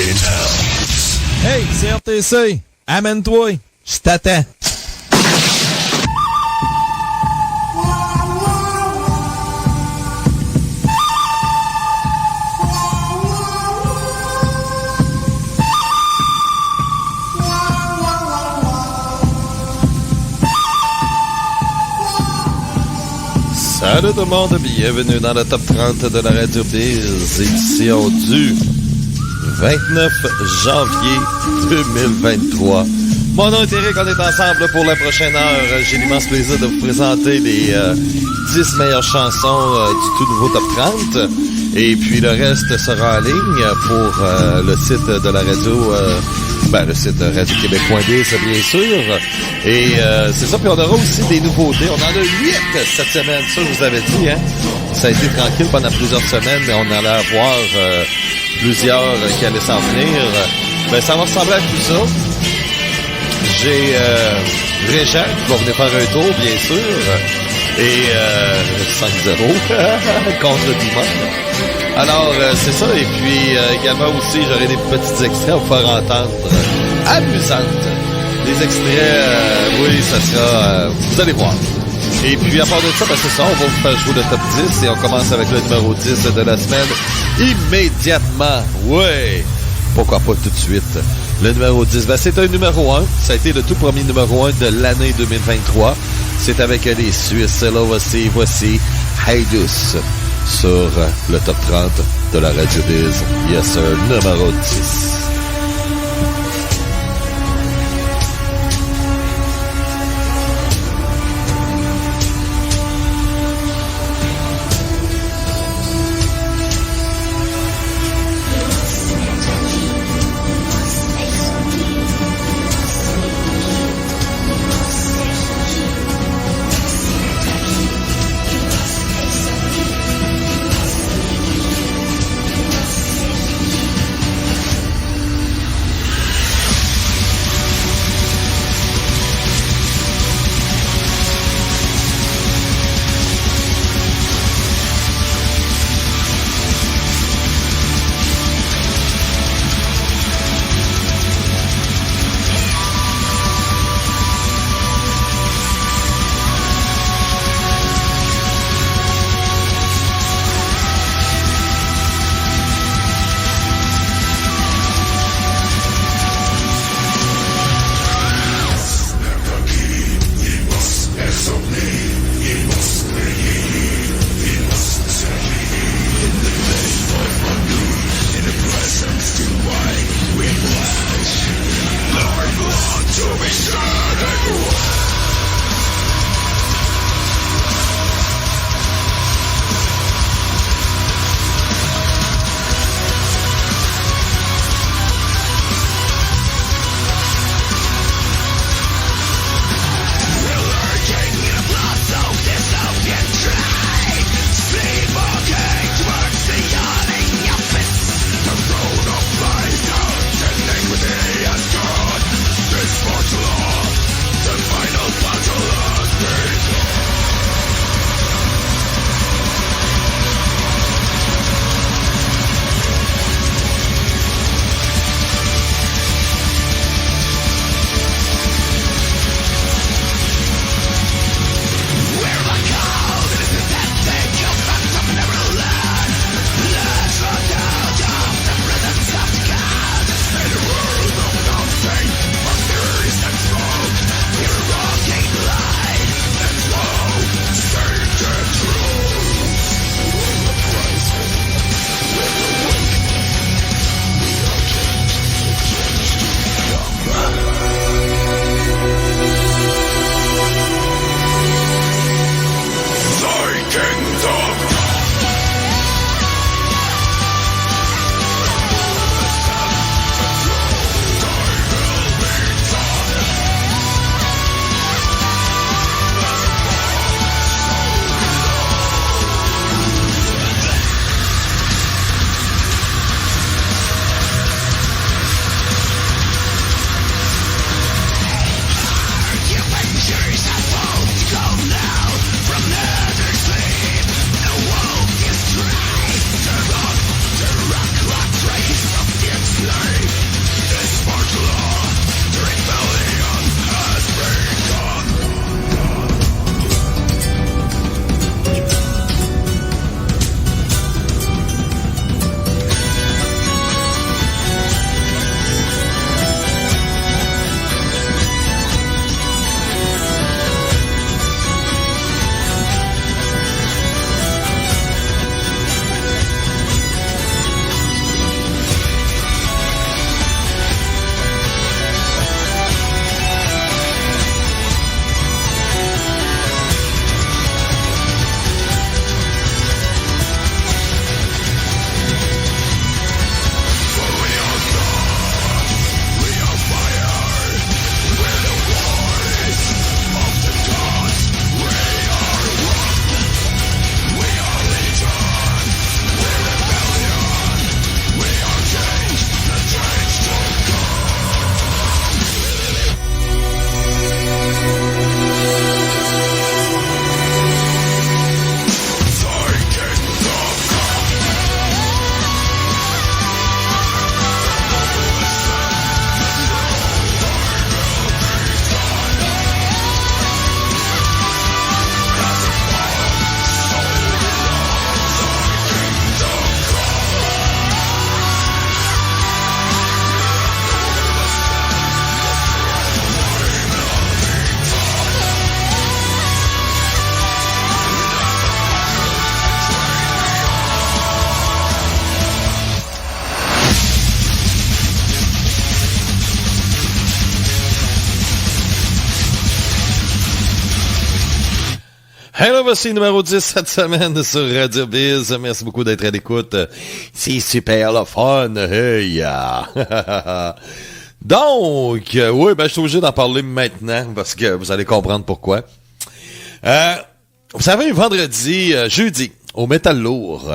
in town. Hey, c'est RTC. Amène-toi. Je t'attends. Salut tout le monde, bienvenue dans le top 30 de la Radio Biz, édition du 29 janvier 2023. Mon nom est Eric, on est ensemble pour la prochaine heure. J'ai l'immense plaisir de vous présenter les 10 meilleures chansons du tout nouveau top 30. Et puis le reste sera en ligne pour le site de la radio, le site radioquebec.biz, bien sûr. Et c'est ça, puis on aura aussi des nouveautés. On en a 8 cette semaine, ça je vous avais dit, hein. Ça a été tranquille pendant plusieurs semaines, mais on allait avoir plusieurs qui allaient s'en venir. Ben, ça va ressembler à tout ça. J'ai Régent qui va venir faire un tour, bien sûr. Et 5-0 contre Dimanche. Alors, c'est ça. Et puis, également aussi, j'aurai des petits extraits à vous faire entendre. Amusantes. Des extraits, oui, ça sera... vous allez voir. Et puis, à part de ça, ben, c'est ça, on va vous faire jouer le top 10. Et on commence avec le numéro 10 de la semaine immédiatement. Ouais! Pourquoi pas tout de suite? Le numéro 10, ben, c'est un numéro 1. Ça a été le tout premier numéro 1 de l'année 2023. C'est avec les Suisses. Là, voici Haidus sur le top 30 de la Radio Biz. Yes, sir, numéro 10. Hello, voici numéro 10 cette semaine sur Radio Biz. Merci beaucoup d'être à l'écoute. C'est super le fun. Hey, Donc, oui, je suis obligé d'en parler maintenant parce que vous allez comprendre pourquoi. Vous savez, jeudi, au Métal Lourd,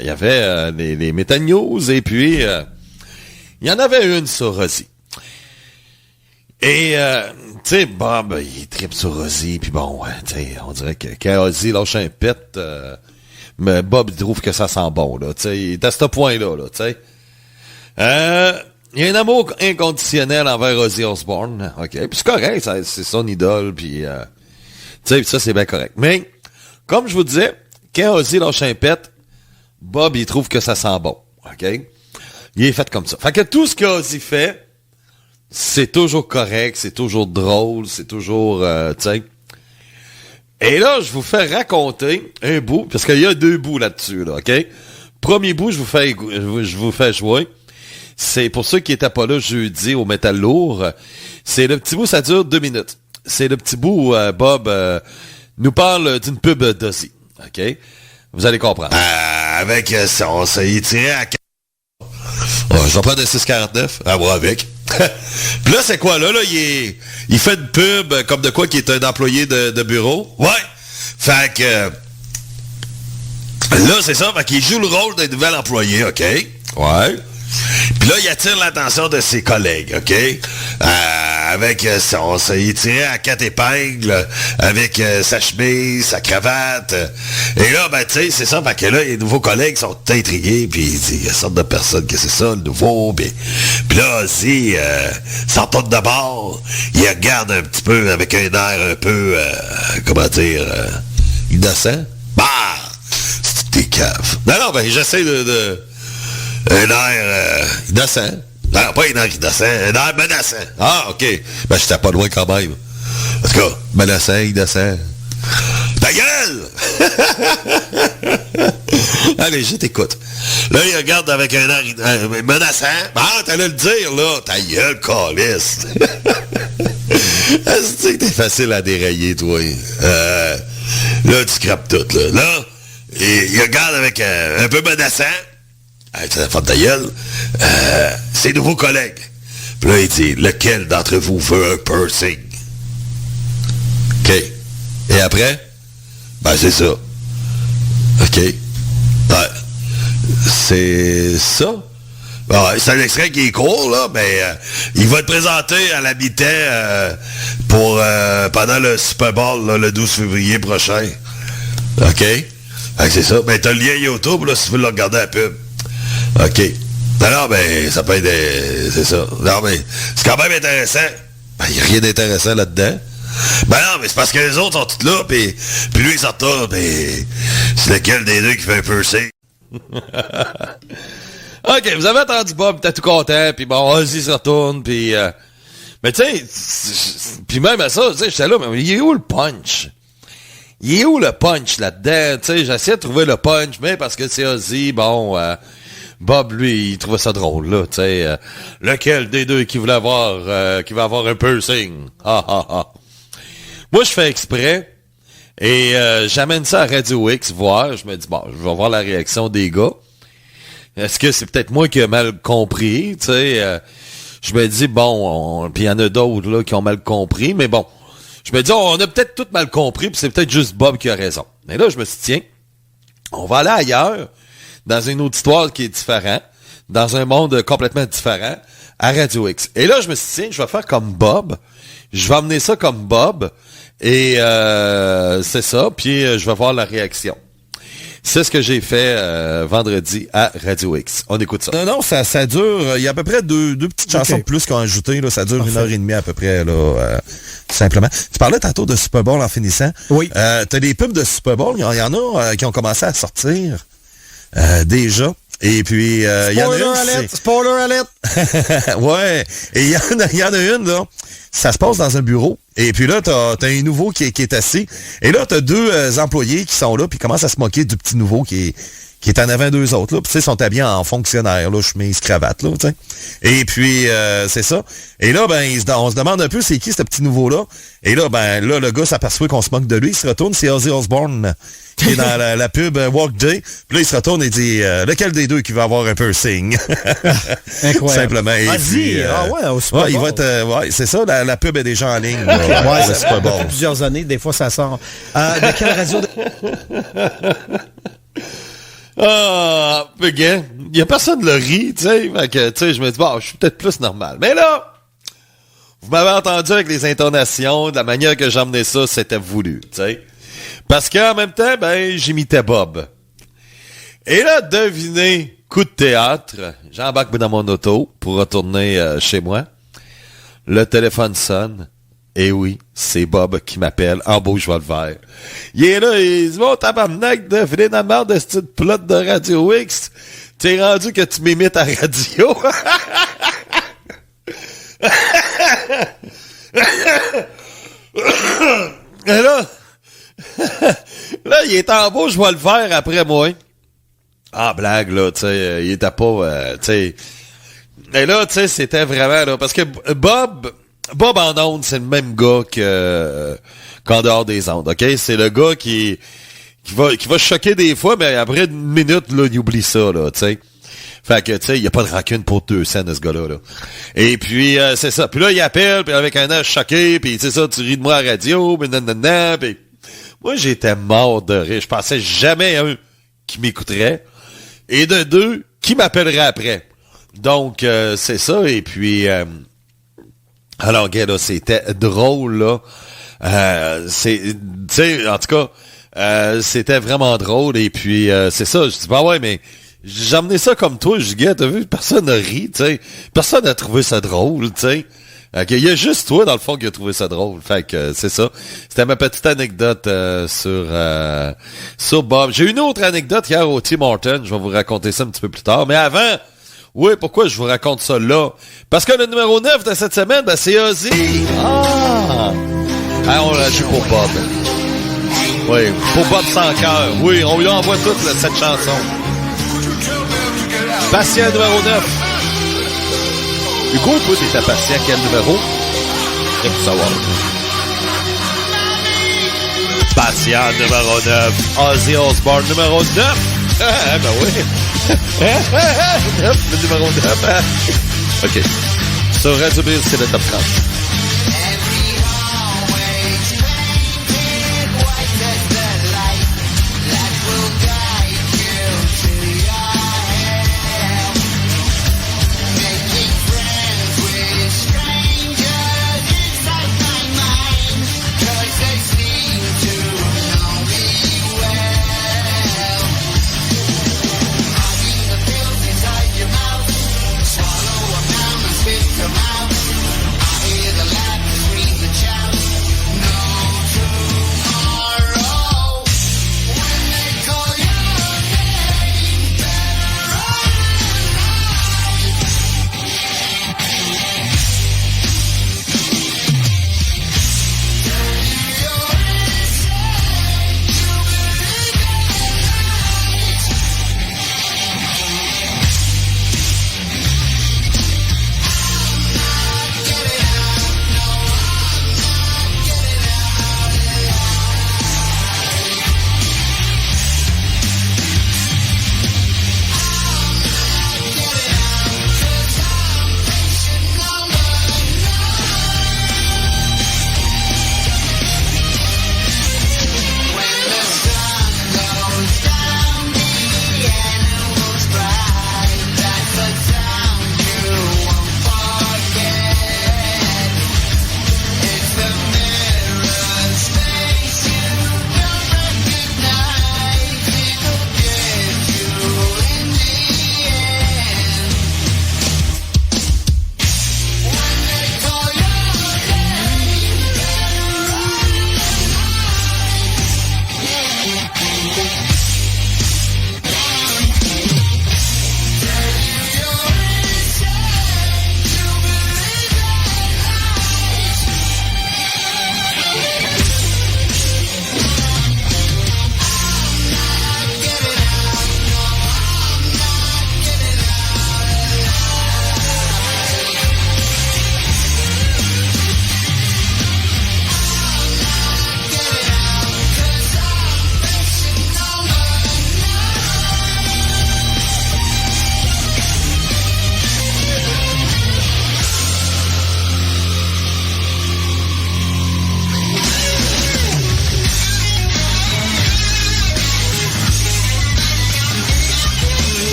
il y avait les Metal News et puis il y en avait une sur Ozzy. Et, tu sais, Bob, il tripe sur Ozzy, puis bon, tu sais, on dirait que quand Ozzy lâche un pet, mais Bob, il trouve que ça sent bon, là, tu sais, il est à ce point-là, là, tu sais. Il y a un amour inconditionnel envers Ozzy Osbourne, ok, puis c'est correct, c'est son idole, puis, tu sais, ça, c'est bien correct. Mais, comme je vous disais, quand Ozzy lâche un pet, Bob, il trouve que ça sent bon, ok. Il est fait comme ça. Fait que tout ce qu'Ozzy fait, c'est toujours correct, c'est toujours drôle, c'est toujours, tu sais. Et là, je vous fais raconter un bout, parce qu'il y a 2 bouts là-dessus, là, OK? Premier bout, je vous fais jouer. C'est pour ceux qui étaient pas là jeudi au Métal Lourd. C'est le petit bout, ça dure 2 minutes. C'est le petit bout où Bob nous parle d'une pub d'Ozzy, OK? Vous allez comprendre. Avec ça, on s'est tiré à... je vais prendre un 649. Ah, ouais, avec. Puis là, c'est quoi, là? Il fait une pub comme de quoi qui est un employé de bureau. Ouais. Fait que... là, c'est ça. Fait qu'il joue le rôle d'un nouvel employé, OK? Ouais. Puis là, il attire l'attention de ses collègues, OK? Avec on s'est tiré à 4 épingles, avec sa chemise, sa cravate. Et là, ben, tu sais, c'est ça, fait que là, les nouveaux collègues sont intrigués, puis il dit, il y a une sorte de personne que c'est ça, le nouveau, puis là, Ozzy, s'en tourne de bord, il regarde un petit peu avec un air un peu, comment dire, innocent. Bah! C'est des caves. Non, ben, j'essaie un air innocent. Non, pas un air innocent, un air menaçant. Ah, OK. Ben, j'étais pas loin quand même. En tout cas, menaçant, innocent. Ta gueule! Allez, je t'écoute. Là, il regarde avec un air menaçant. Ah, t'allais le dire, là. Ta gueule, câlisse. C'est que t'es facile à dérailler, toi. Là, tu scrapes tout, là. Là, il regarde avec un peu menaçant. Ça fait ta gueule. Ses nouveaux collègues. Puis là, il dit, lequel d'entre vous veut un piercing? OK. Et après? Ben, c'est ça. OK. Ouais. C'est ça. Bon, c'est un extrait qui est court, là, mais il va te présenter à la mi-temps pour pendant le Super Bowl, là, le 12 février prochain. OK? C'est ça. Ben, t'as le lien YouTube, là, si tu veux le regarder à la pub. OK. Alors, ben, ça peut être... c'est ça. Non, mais c'est quand même intéressant. Ben, il n'y a rien d'intéressant là-dedans. Ben non, mais c'est parce que les autres sont tous là, puis lui, il sort là, puis c'est lequel des deux qui fait un piercing? OK, vous avez entendu Bob, t'es tout content, puis bon, Ozzy se retourne, puis... mais tu sais, puis même à ça, tu sais, j'étais là, mais il est où le punch? Il est où le punch là-dedans? Tu sais, j'essaie de trouver le punch, mais parce que c'est Ozzy, bon... Bob, lui, il trouvait ça drôle, là, tu sais. Lequel des deux qui voulait avoir, qui va avoir un piercing? Moi, je fais exprès et j'amène ça à Radio X voir. Je me dis, bon, je vais voir la réaction des gars. Est-ce que c'est peut-être moi qui ai mal compris, tu sais? Je me dis, bon, puis il y en a d'autres, là, qui ont mal compris, mais bon. Je me dis, on a peut-être tout mal compris, puis c'est peut-être juste Bob qui a raison. Mais là, je me suis dit, tiens, on va aller ailleurs, dans une autre histoire qui est différente, dans un monde complètement différent, à Radio X. Et là, je me suis dit, tiens, je vais faire comme Bob. Je vais amener ça comme Bob. Et c'est ça. Puis je vais voir la réaction. C'est ce que j'ai fait vendredi à Radio X. On écoute ça. Non, ça dure. Il y a à peu près deux petites chansons de plus qu'on a ajoutées. Là, ça dure 1h30 à peu près, là, simplement. Tu parlais tantôt de Super Bowl en finissant. Oui. T'as des pubs de Super Bowl. Il y en a qui ont commencé à sortir déjà. Et puis, il y en a une... Spoiler alert! Ouais. Et il y en a une, là. Ça se passe dans un bureau. Et puis là, t'as un nouveau qui est assis. Et là, t'as deux employés qui sont là, puis commencent à se moquer du petit nouveau qui qui est en avant d'eux autres, là. Puis, tu sais, ils sont habillés en fonctionnaire, là, chemise, cravate, là, tu sais. Et puis, c'est ça. Et là, ben, on se demande un peu c'est qui ce petit nouveau-là. Et là, ben, là, le gars s'aperçoit qu'on se moque de lui. Il se retourne, c'est Ozzy Osbourne, qui est dans la pub Walk Day. Puis là, il se retourne et dit, lequel des deux qui va avoir un piercing? Incroyable. Simplement. Et Ozzy, puis, au Super Bowl. Il va être, ouais, c'est ça, la pub est déjà en ligne. Ouais, le Super Bowl. Ça fait plusieurs années, des fois, ça sort. De quelle radio? Ah, il y a personne qui le rit, tu sais. Fait que, tu sais, je me dis, bon, je suis peut-être plus normal. Mais là, vous m'avez entendu avec les intonations, de la manière que j'emmenais ça, c'était voulu, tu sais. Parce qu'en même temps, ben, j'imitais Bob. Et là, devinez, coup de théâtre, j'embarque dans mon auto pour retourner chez moi. Le téléphone sonne. Et oui, c'est Bob qui m'appelle en beau cheval vert. Il est là, il dit, bon, tabarnak, de filer dans la merde de cette plot de Radio X. T'es rendu que tu m'imites à radio. Et là, il est en beau cheval vert après moi. Ah, blague, là, tu sais, il était pas, tu sais. Et là, tu sais, c'était vraiment, là, parce que Bob en ondes, c'est le même gars qu'en dehors des ondes, OK? C'est le gars qui va choquer des fois, mais après une minute, là, il oublie ça, là, tu sais. Fait que, tu sais, il n'y a pas de rancune pour 2 cents, ce gars-là, là. Et puis, c'est ça. Puis là, il appelle, puis avec un air choqué, puis c'est ça, tu ris de moi à la radio, puis nanana, puis moi, j'étais mort de rire. Je pensais jamais à un qui m'écouterait. Et de 2, qui m'appellerait après. Donc, c'est ça, et puis... alors, gars, là, c'était drôle, là. Tu sais, en tout cas, c'était vraiment drôle. Et puis, c'est ça. Je dis, bah ouais, mais j'ai emmené ça comme toi. Je dis, gars, t'as vu, personne n'a ri, tu sais. Personne n'a trouvé ça drôle, tu sais. Il y a juste toi, dans le fond, qui a trouvé ça drôle. Fait que, c'est ça. C'était ma petite anecdote sur Bob. J'ai une autre anecdote hier au Tim Hortons. Je vais vous raconter ça un petit peu plus tard. Mais avant... Oui, pourquoi je vous raconte ça là? Parce que le numéro 9 de cette semaine, ben, c'est Ozzy. Ah, on l'a joué pour Bob. Oui, pour Bob sans cœur. Oui, on lui envoie toute cette chanson. Patient numéro 9. Hugo, toi, t'étais patient. Quel numéro? Je veux savoir. Patient numéro 9. Ozzy Osbourne numéro 9. Ah, ben oui. Le numéro 9. OK. Sur Radio Biz, c'est le top 30. Swallow them down and spit them out. I hear the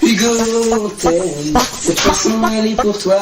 Hugo, cette chanson elle est pour toi.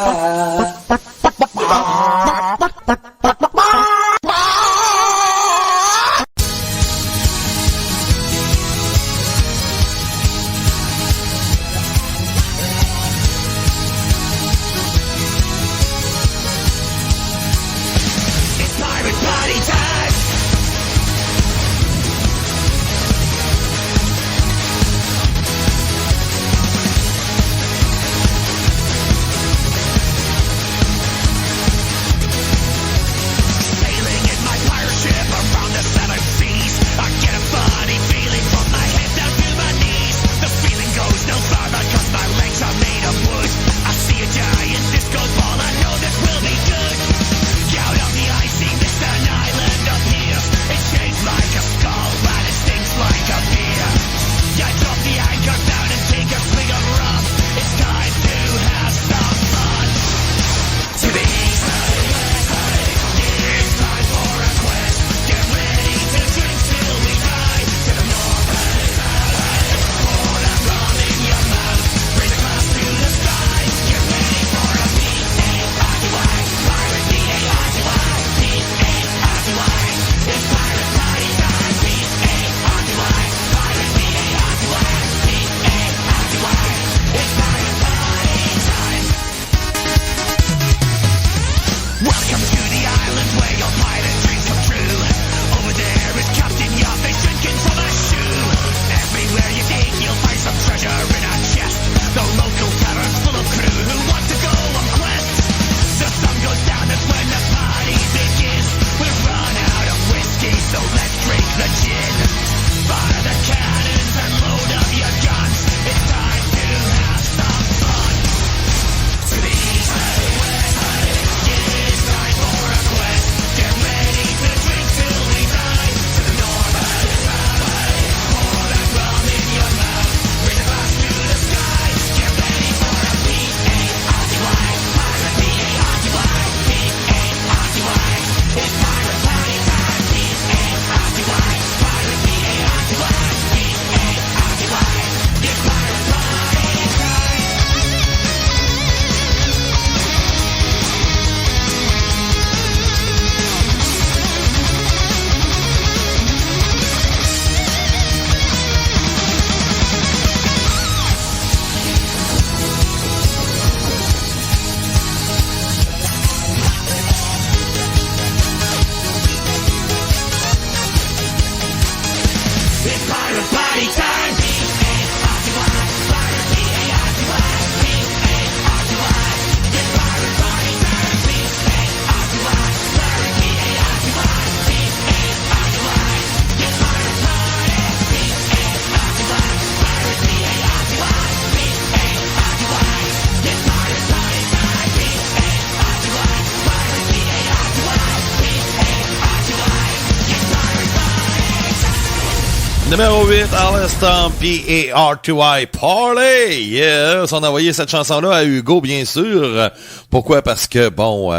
Numéro 8, à l'instant, P-A-R-2-I, Parley! Yes! On a envoyé cette chanson-là à Hugo, bien sûr. Pourquoi? Parce que, bon,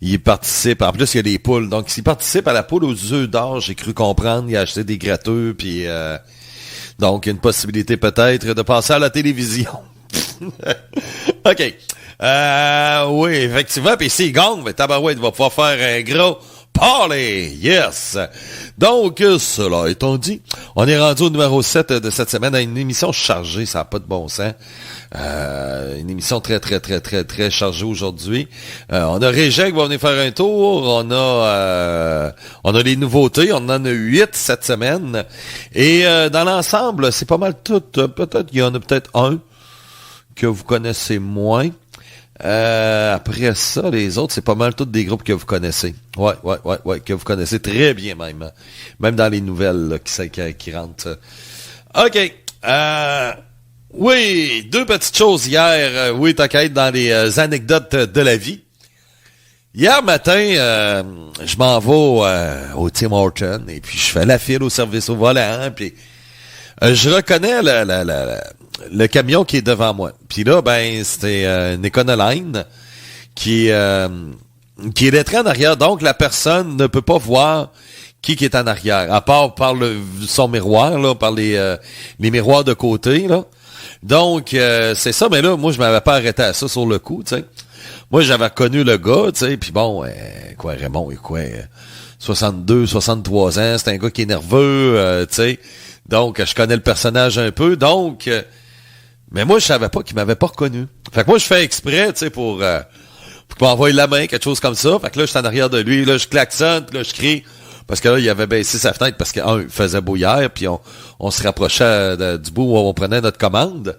il participe, en plus, il y a des poules. Donc, s'il participe à la poule aux œufs d'or, j'ai cru comprendre, il a acheté des gratteux, puis donc, une possibilité peut-être de passer à la télévision. OK. Oui, effectivement, puis s'il gagne, ben, tabarouette va pouvoir faire un gros Parley, yes! Donc, cela étant dit, on est rendu au numéro 7 de cette semaine à une émission chargée, ça n'a pas de bon sens. Une émission très chargée aujourd'hui. On a Régent qui va venir faire un tour, on a les nouveautés, on en a 8 cette semaine. Et dans l'ensemble, c'est pas mal tout. Peut-être qu'il y en a peut-être un que vous connaissez moins. Après ça, les autres, c'est pas mal tous des groupes que vous connaissez. Ouais, que vous connaissez très bien même. Même dans les nouvelles là, qui rentrent. OK. Oui, deux petites choses hier. Oui, t'as qu'à être dans les anecdotes de la vie. Hier matin, je m'en vais au Tim Hortons et puis je fais la file au service au volant. Puis je reconnais le camion qui est devant moi. Puis là, ben, c'était une Econoline qui est lettrée en arrière. Donc, la personne ne peut pas voir qui est en arrière, à part par son miroir, là, par les miroirs de côté, là. Donc, c'est ça, mais là, moi, je m'avais pas arrêté à ça sur le coup, tu sais. Moi, j'avais connu le gars, tu sais, puis bon, Raymond, 62, 63 ans, c'est un gars qui est nerveux, tu sais. Donc, je connais le personnage un peu, donc... mais moi, je savais pas qu'il m'avait pas reconnu. Fait que moi, je fais exprès, tu sais, pour m'envoyer la main, quelque chose comme ça. Fait que là, je suis en arrière de lui, là, je klaxonne, puis là, je crie. Parce que là, il avait baissé sa fenêtre parce qu'il faisait beau hier, puis on se rapprochait du bout où on prenait notre commande.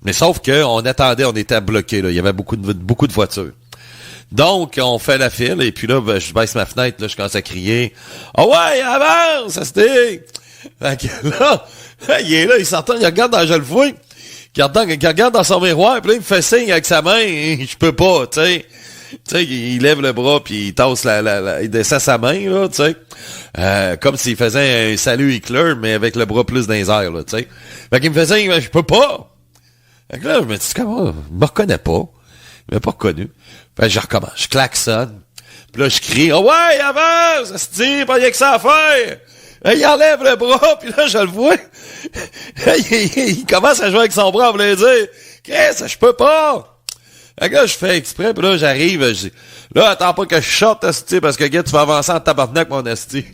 Mais sauf que on attendait, on était bloqué, là. Il y avait beaucoup de voitures. Donc, on fait la file, et puis là, ben, je baisse ma fenêtre, là, je commence à crier. « Oh ouais, avance, ça se dit! » Fait que là, il est là, il s'entend, il regarde dans le fouille. Qui regarde dans son miroir, puis là, il me fait signe avec sa main, je peux pas, tu sais. Tu sais, il lève le bras, puis il tasse il descend sa main, là, tu sais. Comme s'il faisait un salut Hitler, mais avec le bras plus dans les airs, là, tu sais. Fait qu'il me fait signe, je peux pas. Fait que là, je me dis, comment, il me reconnaît pas. Il m'a pas reconnu. Fait que je recommence, je klaxonne. Puis là, je crie, oh ouais, avance, ça se dit, pas rien que ça à faire. Il enlève le bras, puis là, je le vois. il commence à jouer avec son bras, on me dire, qu'est-ce, je peux pas. Fait que là, je fais exprès, puis là, j'arrive, je dis, là, attends pas que je sorte, asti, parce que, gars, tu vas avancer en tabarnak, mon asti.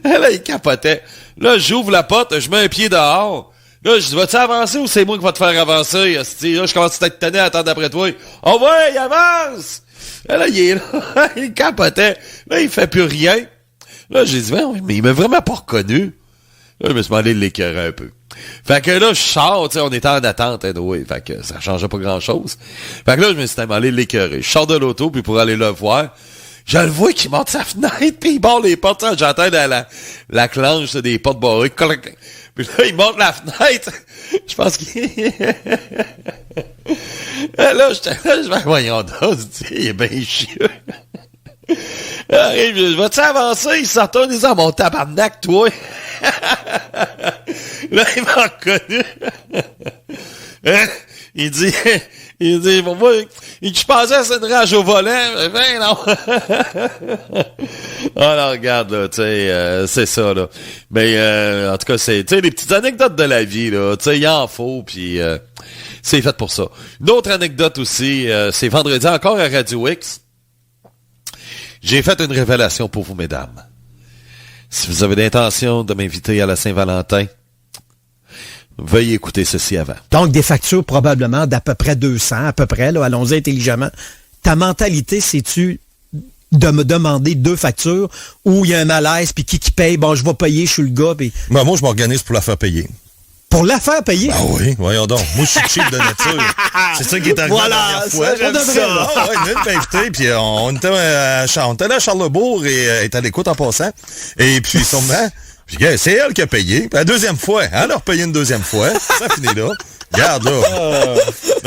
Là, il capotait. Là, j'ouvre la porte, je mets un pied dehors. Là, je dis, vas-tu avancer ou c'est moi qui va te faire avancer, asti? Là, je commence à être tanné à attendre après toi. Oh ouais, il avance! Là, il est là, il capotait. Là, il fait plus rien. Là, j'ai dit, mais il m'a vraiment pas reconnu. Là, je me suis demandé de l'écœurer un peu. Fait que là, je sors, tu sais, on était en attente, anyway. Fait que ça changeait pas grand-chose. Fait que là, je me suis demandé de l'écœurer. Je sors de l'auto, puis pour aller le voir, je le vois qu'il monte sa fenêtre, puis il barre les portes. J'entends la clenche des portes barrées. Puis là, il monte la fenêtre. Je pense qu'il... là, je vais, voyons donc, il est bien chieux. Vas-tu avancer? Il se retourne, il dit, mon tabarnak, toi. Là, il m'a reconnu. Il dit, pour moi, je pensais que c'était une rage au volant. Ben non. Alors, regarde, là, tu sais, c'est ça, là. Mais, en tout cas, c'est, tu sais, les petites anecdotes de la vie, là. Tu sais, il en faut, puis c'est fait pour ça. Une autre anecdote aussi, c'est vendredi encore à Radio X. J'ai fait une révélation pour vous, mesdames. Si vous avez l'intention de m'inviter à la Saint-Valentin, veuillez écouter ceci avant. Donc, des factures probablement d'à peu près 200, à peu près, là, allons-y intelligemment. Ta mentalité, c'est-tu de me demander 2 factures où il y a un malaise, puis qui paye? Bon, je vais payer, je suis le gars. Puis... Ben, moi, je m'organise pour la faire payer. Pour la faire payer? Ah oui, voyons donc. Moi, je suis cheap de nature. C'est ça qui est arrivé la dernière fois. J'aime ça. Ah ouais, une invité, puis on était à Charlesbourg et est à l'écoute en passant. Et puis, sûrement, puis, c'est elle qui a payé. Puis, la deuxième fois, elle a repayé une deuxième fois. Ça finit là. Regarde, là.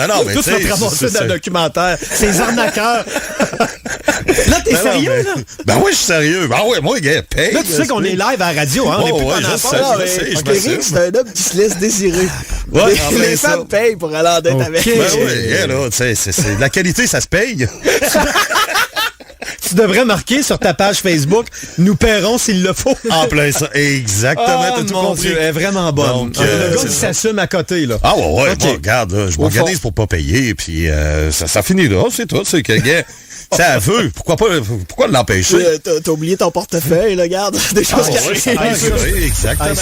Non, mais tout ça ramasser dans le documentaire. Ces arnaqueurs. Là, t'es sérieux, là? Ben oui, je suis sérieux. Ben oui, moi, gars, paye. Là, tu sais qu'on est live à la radio, hein? On est plus ouais, je sais. Eric, c'est un homme qui se laisse désirer. Ouais, les femmes payent pour aller en dette avec. Ben oui, là, tu sais, c'est la qualité, ça se paye. Tu devrais marquer sur ta page Facebook, nous paierons s'il le faut. En plein ça. Exactement, t'as tout compris. Dieu, elle est vraiment bonne. Donc, le gars qui s'assume à côté, là. Ah ouais, okay. Bon, regarde, là, je m'organise pour pas payer, puis ça finit là, c'est tout. C'est que, gars, ça veut. Pourquoi l'empêcher? T'as oublié ton portefeuille, là, regarde. Des choses qui arrivent. Oui, exactement.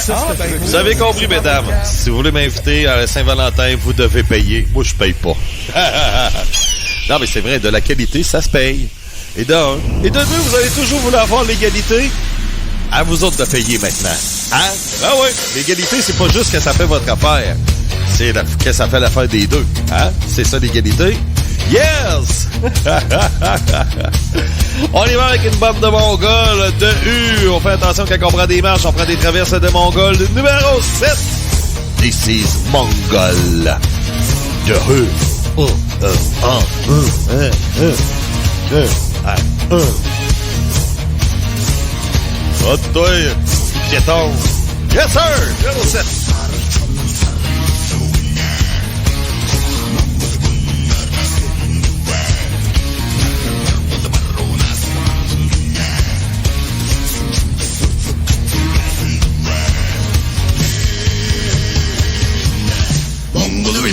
Vous avez compris, mesdames. Si vous voulez m'inviter à la Saint-Valentin, vous devez payer. Moi, je paye pas. Non, mais c'est vrai, de la qualité, ça se paye. Et d'un. Et de deux, vous allez toujours vouloir avoir l'égalité. À vous autres de payer maintenant. Hein? Ah oui, l'égalité, c'est pas juste que ça fait votre affaire. C'est que ça fait l'affaire des deux. Hein? C'est ça, l'égalité? Yes! On y va avec une bombe de Mongols de U. On fait attention quand on prend des marches, on prend des traverses de Mongols. Numéro 7. This is Mongol. De U. Oh, toi, piéton. Yes, sir! 07. Mongol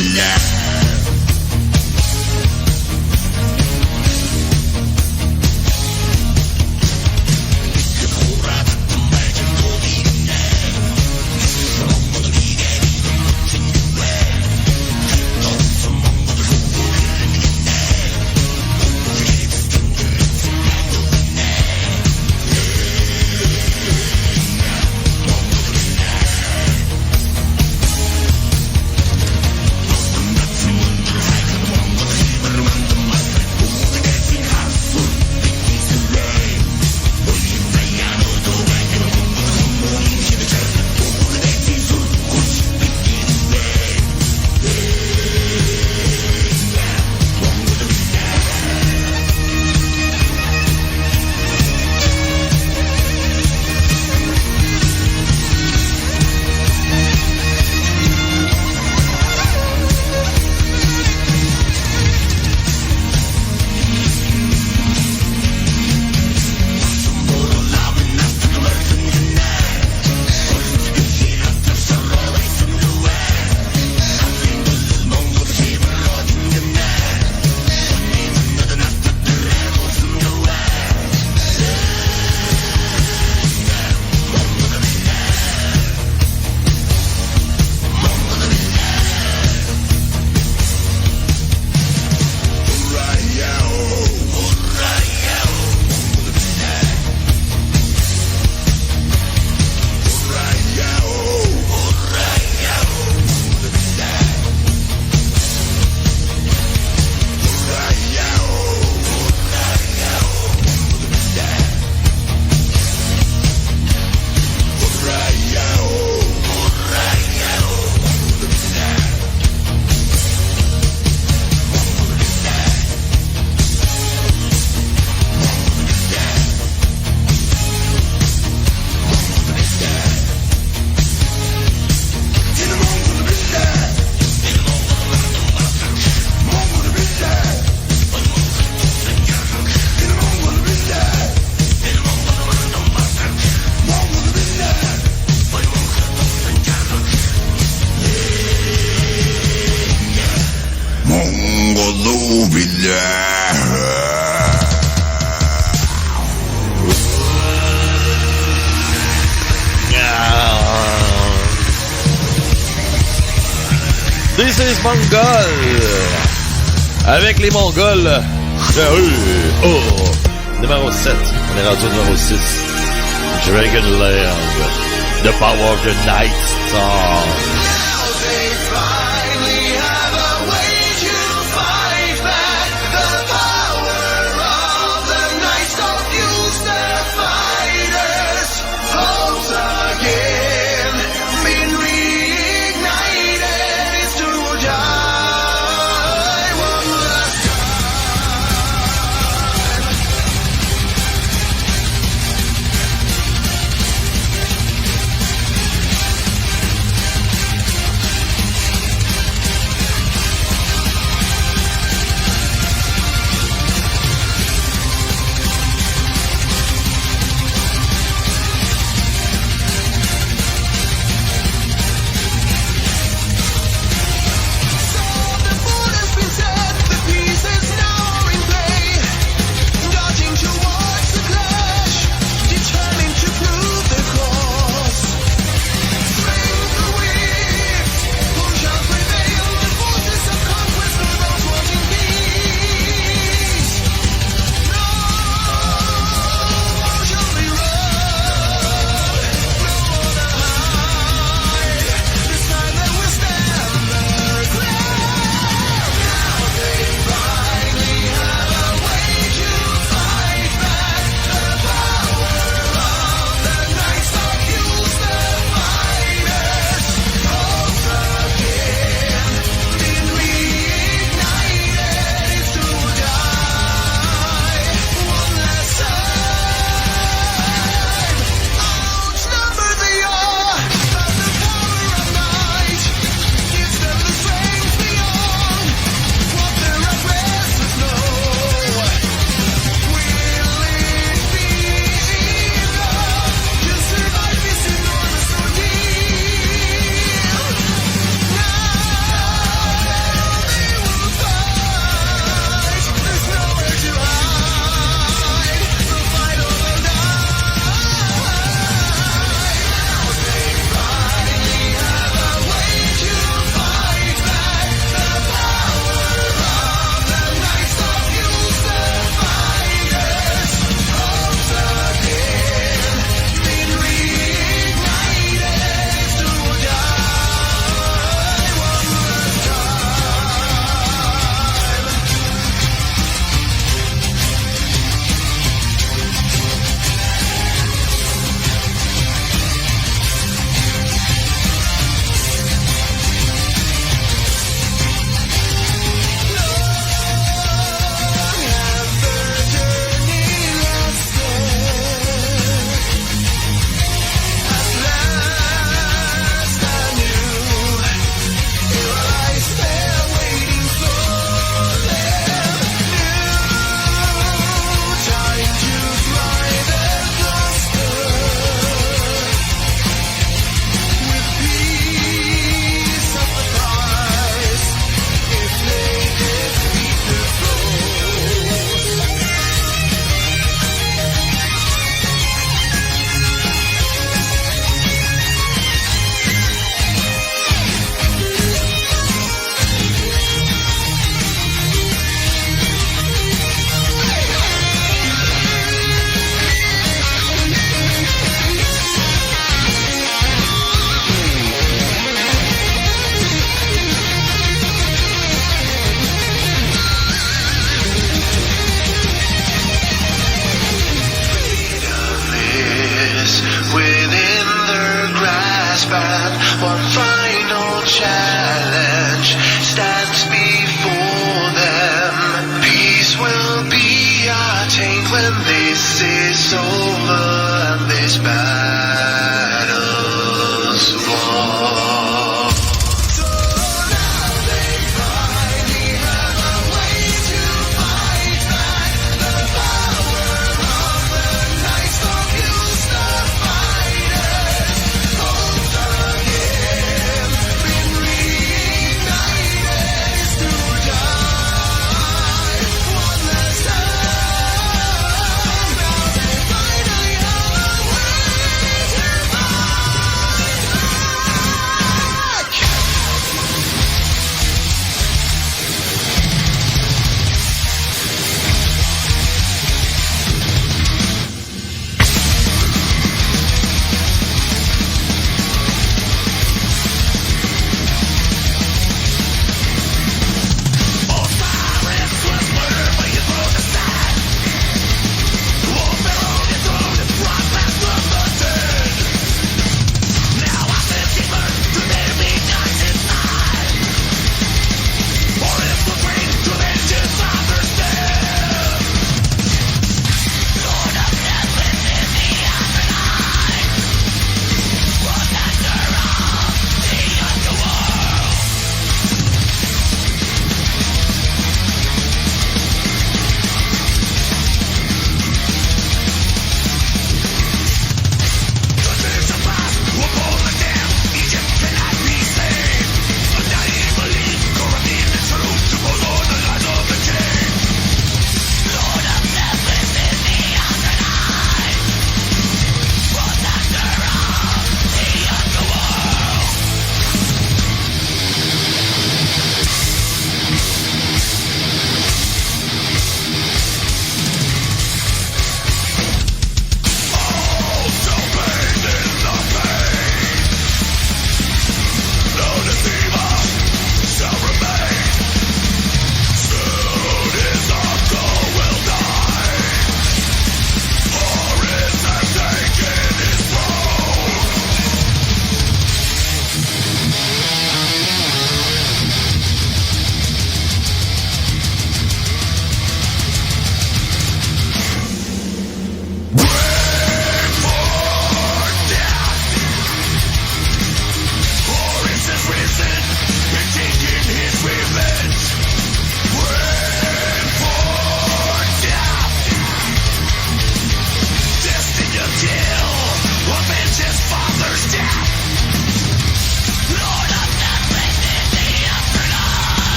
This is Mongol. Avec les Mongols. Numéro 7. On est rendu au numéro 6. Dragonland. The Power of the Night Star.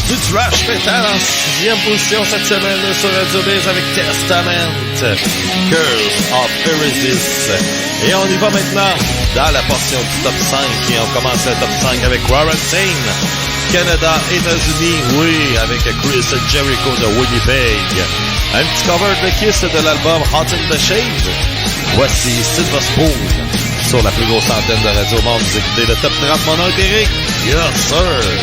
du thrash metal en 6e position cette semaine sur Radio Biz avec Testament, Curse of Eresis. Et on y va maintenant dans la portion du top 5 et on commence le top 5 avec Quarantine, Canada, États-Unis, oui, avec Chris Jericho de Winnipeg. Un petit cover de Kiss de l'album Hot in the Shade. Voici Silver Spoon sur la plus grosse antenne de Radio Monde. Vous écoutez le top 30, mon oncle Eric. Yes, sir!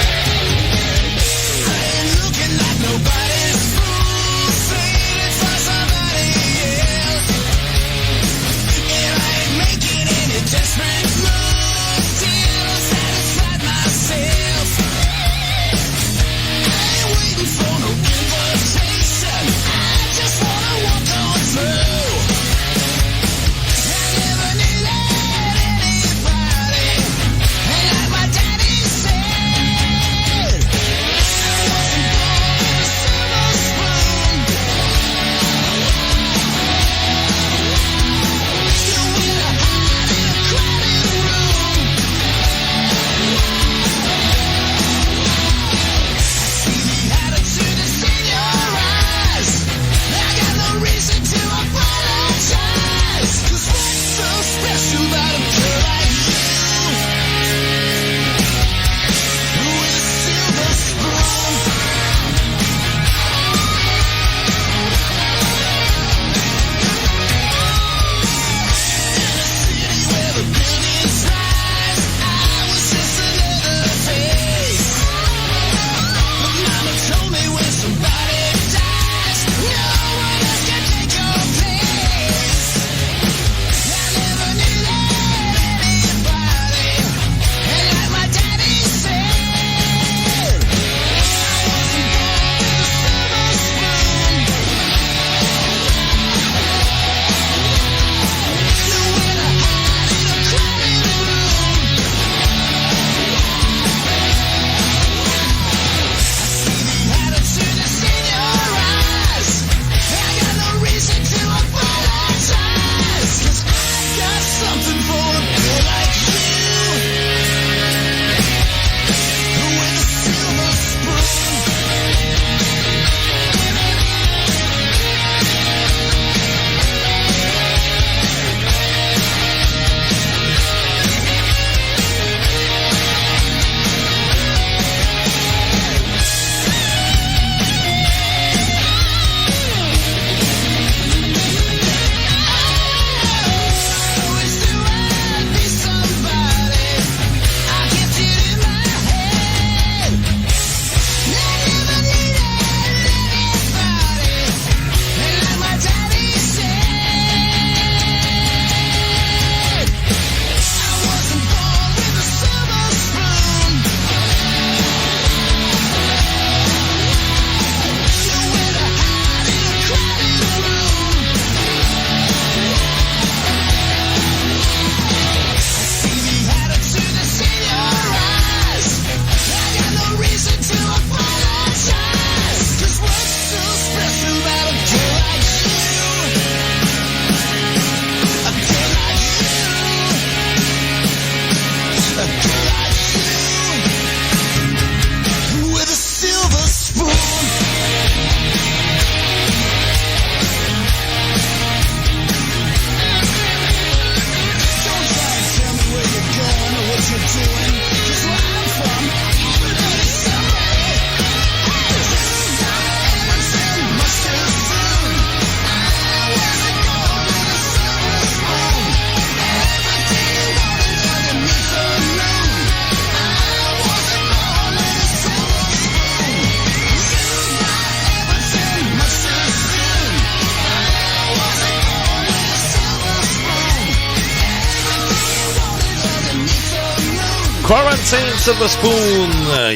Quarantine Silver Spoon,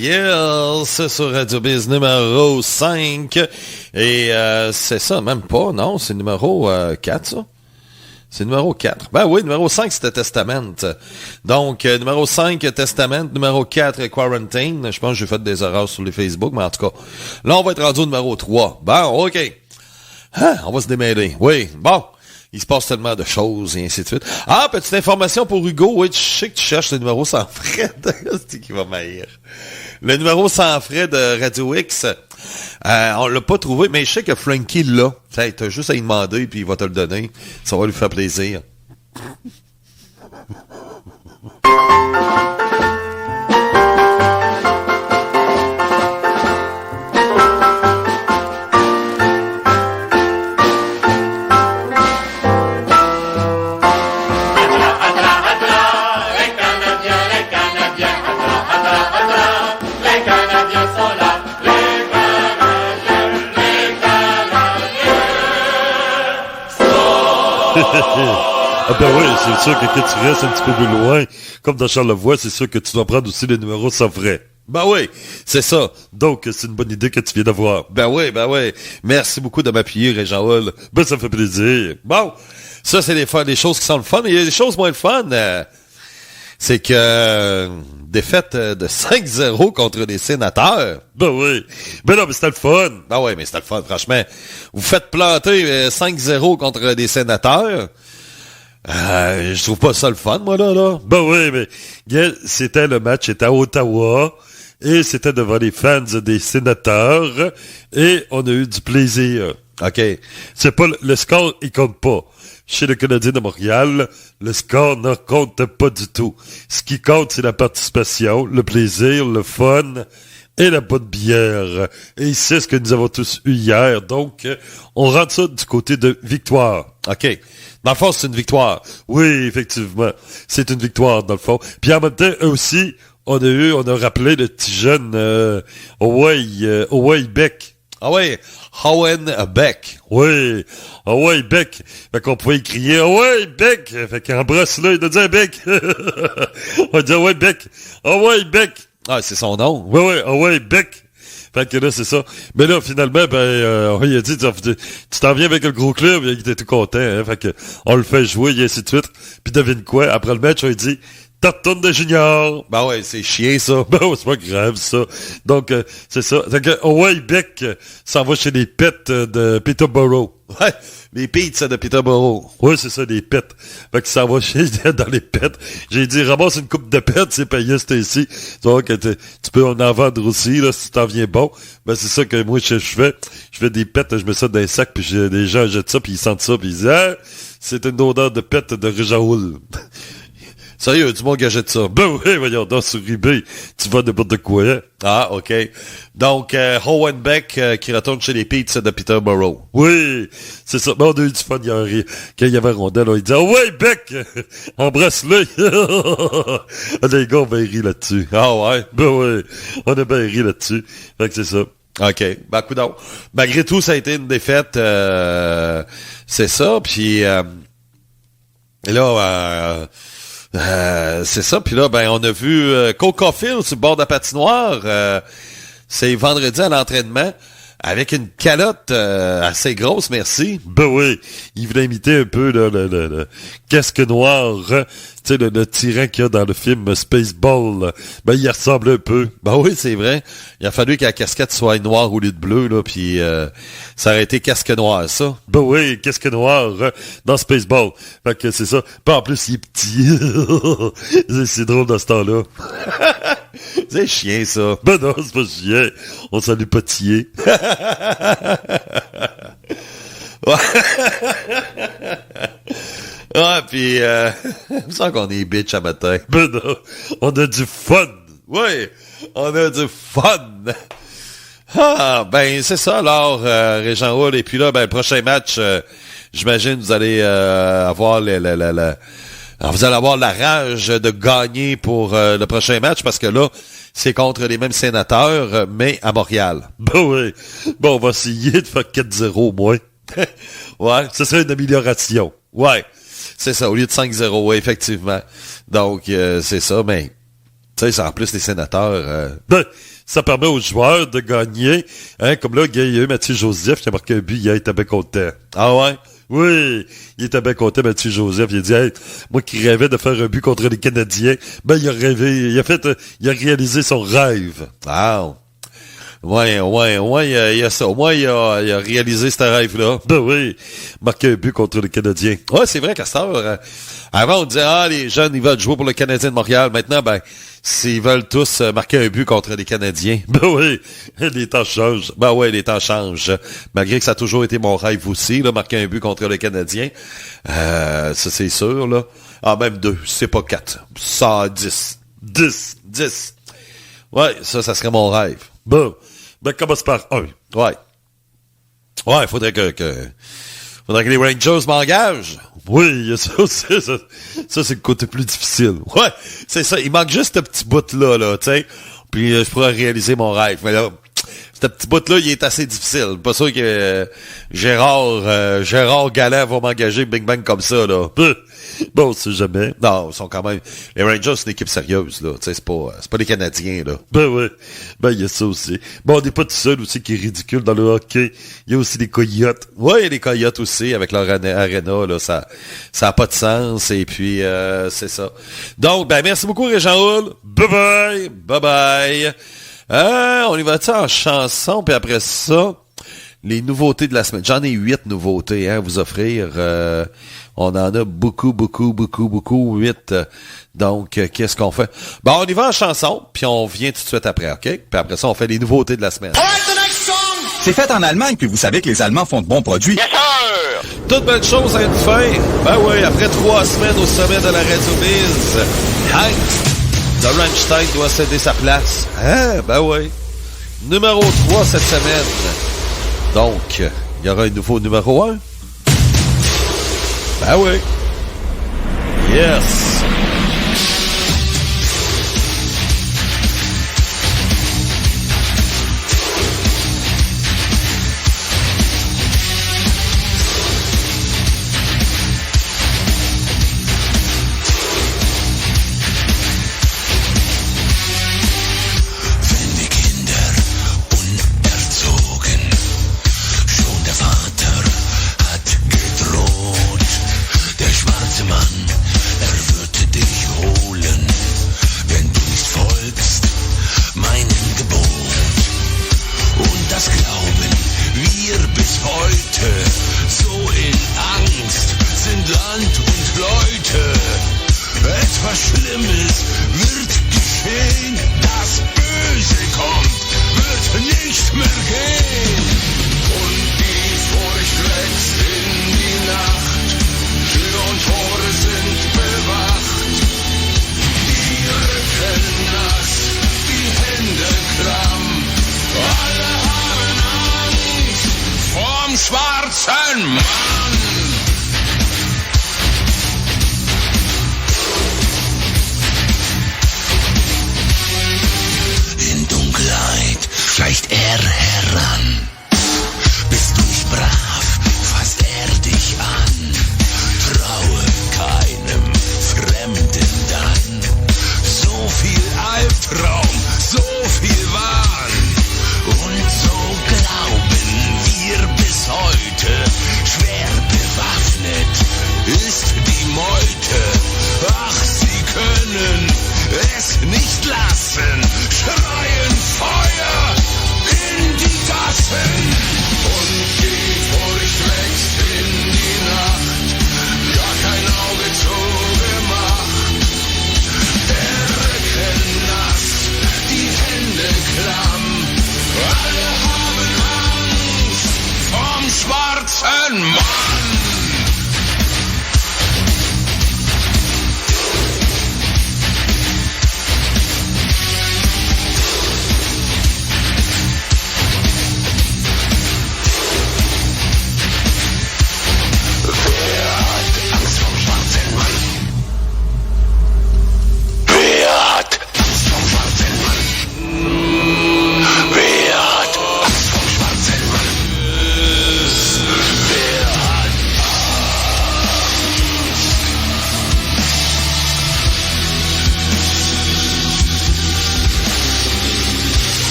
yes, sur Radio Biz numéro 5. Et c'est ça, même pas, non, c'est numéro 4, ça. C'est numéro 4. Ben oui, numéro 5, c'était Testament. Donc, numéro 5, Testament. Numéro 4, Quarantine. Je pense que j'ai fait des erreurs sur les Facebook, mais en tout cas, là, on va être rendu au numéro 3. Bon, OK. Ah, on va se démêler. Oui, bon. Il se passe tellement de choses et ainsi de suite. Ah, petite information pour Hugo. Oui, je sais que tu cherches le numéro sans frais. C'est qui va m'haïr. Le numéro sans frais de Radio X, on l'a pas trouvé, mais je sais que Frankie l'a. T'as juste à lui demander, puis il va te le donner. Ça va lui faire plaisir. Ah ben oui, c'est sûr que quand tu restes un petit peu plus loin, comme dans Charlevoix, c'est sûr que tu dois prendre aussi les numéros sans frais. Ben oui, c'est ça. Donc, c'est une bonne idée que tu viens d'avoir. Ben oui. Merci beaucoup de m'appuyer, Régent Hall. Ben, ça me fait plaisir. Bon, ça, c'est des choses qui sont le fun. Il y a des choses moins le fun. C'est que défaite de 5-0 contre les sénateurs. Ben oui. Ben non, mais c'était le fun. Ben oui, mais c'était le fun, franchement. Vous faites planter 5-0 contre des sénateurs. Je trouve pas ça le fun, moi, là. Ben oui, mais le match était à Ottawa, et c'était devant les fans des sénateurs, et on a eu du plaisir. OK. C'est pas le score, il compte pas. Chez le Canadien de Montréal, le score ne compte pas du tout. Ce qui compte, c'est la participation, le plaisir, le fun et la bonne bière. Et c'est ce que nous avons tous eu hier. Donc, on rentre ça du côté de victoire. OK. Dans le fond, c'est une victoire. Oui, effectivement. C'est une victoire, dans le fond. Puis en même temps, eux aussi, on a rappelé le petit jeune Owen Beck. Ah oui, Owen Beck. Oui, Owen Beck. Fait qu'on pouvait crier Owen Beck. Fait qu'embrasse-le, il a dit un bec. On dit Owen Beck. Owen Beck. Ah, c'est son nom. Oui, Owen Beck. Fait que là, c'est ça. Mais là, finalement, il a dit, tu t'en viens avec le gros club, il était tout content, hein. Fait que, on le fait jouer, et ainsi de suite. Puis devine quoi? Après le match, on lui dit, t'as retourne de junior. Ben ouais, c'est chiant, ça. Ben ouais, c'est pas grave, ça. Donc, c'est ça. Fait que, Owen Beck s'en va chez les Pets de Peterborough. Ouais, les Pets de Peterborough. Oui, c'est ça, les Pets. Fait que ça va chez dans les Pets. J'ai dit, ramasse une coupe de Pets, c'est payé, c'était ici. Tu vois que tu peux en vendre aussi, là, si t'en viens bon. Ben, c'est ça que moi, je fais. Je fais des Pets, je mets ça dans un sac, puis les gens jettent ça, puis ils sentent ça, puis ils disent, ah, c'est une odeur de Pets de Réjaoul. Sérieux, du monde qui achète ça. Ben oui, voyons, dans sur eBay, tu vas n'importe quoi, hein? Ah, OK. Donc, Owen Beck qui retourne chez les Pets de Peterborough. Oui, c'est ça. Ben, on a eu du fun hier. Quand il y avait Rondel, on disait, ouais, Beck, embrasse-le. Les gars ont bien ri là-dessus. Ah ouais? Ben oui, on a bien ri là-dessus. Fait que c'est ça. OK. Ben, coudonc. Malgré tout, ça a été une défaite. C'est ça. Puis, là, c'est ça. Puis là, ben, on a vu Cole Caulfield sur le bord de la patinoire. C'est vendredi à l'entraînement. Avec une calotte assez grosse, merci. Ben oui, il voulait imiter un peu le casque noir, tu sais, le tyran qu'il y a dans le film Spaceball. Ben, il ressemble un peu. Ben oui, c'est vrai. Il a fallu que la casquette soit noire au lieu de bleu, là, puis ça aurait été casque noir, ça. Ben oui, casque noir dans Spaceball. Fait que c'est ça. Pas en plus, il est petit. c'est drôle dans ce temps-là. C'est chien, ça. Ben non, c'est pas chien. On salue Potier. Ouais, puis il me semble qu'on est bitch à matin. Ben non, on a du fun. Oui, on a du fun. Ah, ben c'est ça alors, Régent Hall. Et puis là, ben le prochain match, j'imagine vous allez avoir vous allez avoir la rage de gagner pour le prochain match parce que là, c'est contre les mêmes sénateurs, mais à Montréal. Ben oui. Bon, on va essayer de faire 4-0 au moins. Ouais. Ce serait une amélioration. Ouais. C'est ça, au lieu de 5-0, ouais, effectivement. Donc, c'est ça, mais tu sais, en plus, les sénateurs... Ben, ça permet aux joueurs de gagner. Hein, comme là, il y a eu Mathieu Joseph qui a marqué un but, il était bien content. Ah ouais? Oui, il était bien content, Mathieu Joseph. Il a dit, hey, moi qui rêvais de faire un but contre les Canadiens, ben il a rêvé, il a réalisé son rêve. Wow. Ouais, il y a ça. Au moins, il a réalisé ce rêve-là. Ben oui, marquer un but contre le Canadien. Ouais, c'est vrai qu'à cette heure, avant, on disait, les jeunes, ils veulent jouer pour le Canadien de Montréal. Maintenant, s'ils veulent tous marquer un but contre les Canadiens. Ben oui, les temps changent. Ben ouais, les temps changent. Malgré que ça a toujours été mon rêve aussi, là, marquer un but contre le Canadien. Ça, c'est sûr, là. Ah, même 2, c'est pas 4. Ça, 10. 10. Ouais, ça serait mon rêve. Bon, commence par 1. Ouais. Ouais, faudrait que les Rangers m'engagent. Oui, il y a ça aussi. Ça, c'est le côté plus difficile. Ouais, c'est ça. Il manque juste ce petit bout-là, tu sais. Puis je pourrais réaliser mon rêve. Mais là, ce petit bout-là, il est assez difficile. Pas sûr que Gérard Galland va m'engager Big Bang comme ça, là. Bon, on sait jamais. Non, ils sont quand même... Les Rangers, c'est une équipe sérieuse, là. Tu sais, c'est pas les Canadiens, là. Ben ouais. Ben, il y a ça aussi. Bon, on n'est pas tout seul aussi qui est ridicule dans le hockey. Il y a aussi des Coyotes. Ouais, il y a des Coyotes aussi, avec leur arena, là. Ça a pas de sens, et puis, c'est ça. Donc, merci beaucoup, Régent-Houl. Bye-bye. Bye-bye. On y va-tu en chanson, puis après ça, les nouveautés de la semaine. J'en ai 8 nouveautés, à vous offrir. On en a beaucoup, 8. Donc, qu'est-ce qu'on fait? On y va en chanson, puis on vient tout de suite après, OK? Puis après ça, on fait les nouveautés de la semaine. C'est fait en Allemagne, puis vous savez que les Allemands font de bons produits. Yes, sir! Toute bonne chose à une fin. Ben oui, après 3 semaines au sommet de la Radio Biz, Heinz de Rammstein doit céder sa place. Ben oui. Numéro 3 cette semaine. Donc, il y aura un nouveau numéro 1. Ben oui. Yes.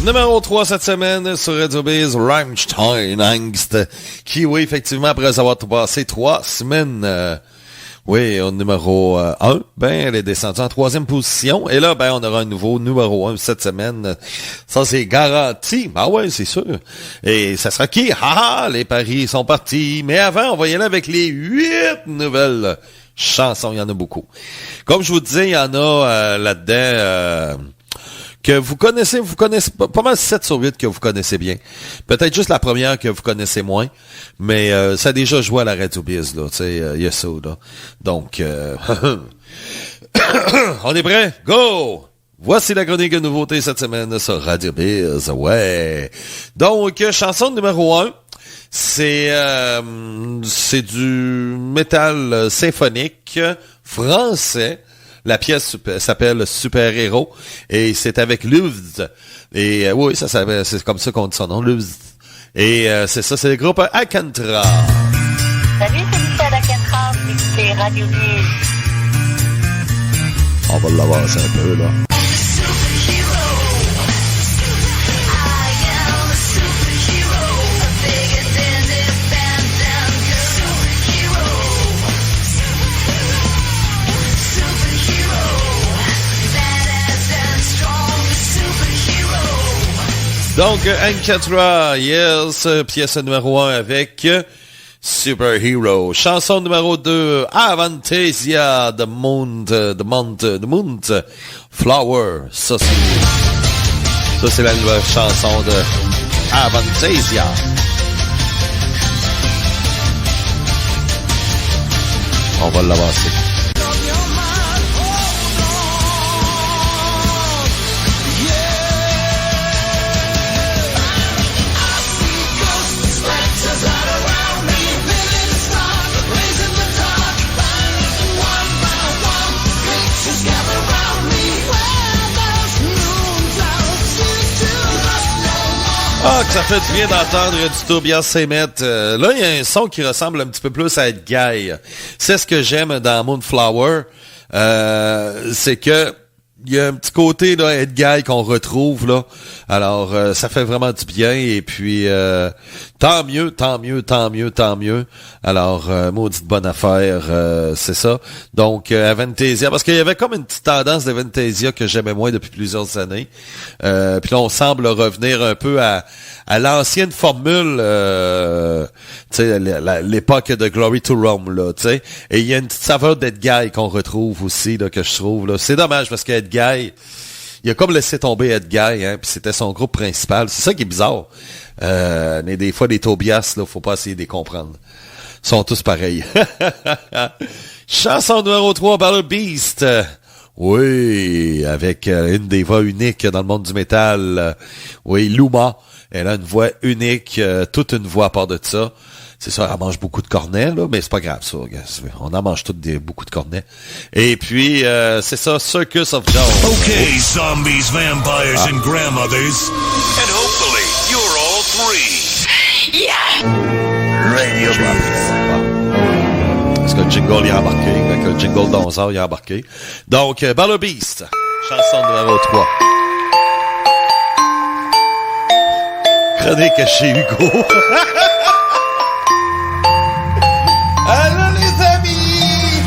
Numéro 3 cette semaine sur Radio Biz, Rammstein Angst, qui, oui, effectivement, après avoir passé 3 semaines, oui, au numéro 1, ben, elle est descendue en 3e position. Et là, ben, on aura un nouveau numéro 1 cette semaine. Ça, c'est garanti. Ah ouais, c'est sûr. Et ça sera qui? Ah, les paris sont partis. Mais avant, on va y aller avec les 8 nouvelles chansons. Il y en a beaucoup. Comme je vous disais, il y en a là-dedans... que vous connaissez pas mal 7 sur 8 que vous connaissez bien. Peut-être juste la première que vous connaissez moins, mais ça a déjà joué à la Radio Biz, là, tu sais, il y a ça, là. Donc, on est prêt? Go! Voici la chronique de nouveautés cette semaine sur Radio Biz, ouais. Donc, chanson numéro 1, c'est du métal symphonique français. La pièce s'appelle Super Héros et c'est avec Luz. Et oui, c'est comme ça qu'on dit son nom, Luz. Et c'est ça, c'est le groupe Akantra. Salut, c'est Michel Akantra, c'est Radio Biz. On va l'avancer un peu, là. Donc, Ankatra, yes, pièce numéro 1 avec Super Hero. Chanson numéro 2, Avantasia, The Moon Flower. Ça, c'est la nouvelle chanson de Avantasia. On va l'avancer. Ah, que ça fait du bien d'entendre du Tobias Sammet. Là, il y a un son qui ressemble un petit peu plus à Ed Guy. C'est ce que j'aime dans Moonflower. C'est que il y a un petit côté là, Ed Guy qu'on retrouve là. Alors, ça fait vraiment du bien. Et puis, tant mieux. Alors, maudite bonne affaire, c'est ça. Donc, Avantasia, parce qu'il y avait comme une petite tendance d'Avantasia que j'aimais moins depuis plusieurs années. Puis là, on semble revenir un peu à l'ancienne formule, tu sais, l'époque de Glory to Rome, là, tu sais. Et il y a une petite saveur d'Ed Guy qu'on retrouve aussi, là, que je trouve, là. C'est dommage parce qu'Ed Guy, il a comme laissé tomber Ed Guy, hein, puis c'était son groupe principal. C'est ça qui est bizarre. Mais des fois, les Tobias, là, faut pas essayer de les comprendre. Ils sont tous pareils. Chanson numéro 3, Battle Beast. Oui, avec une des voix uniques dans le monde du métal. Oui, Luma. Elle a une voix unique, toute une voix à part de ça. C'est ça, elle mange beaucoup de cornets, là, mais c'est pas grave, ça. On en mange toutes beaucoup de cornets. Et puis, c'est ça, Circus of Dawn. Okay, zombies, vampires, and grandmothers. And hopefully, you're all three. Yeah! Radio Est-ce que le jingle y a embarqué? Avec le jingle d'11h, il a embarqué. Donc, Battle Beast, chanson numéro 3. Chronique chez Hugo. Allô les amis!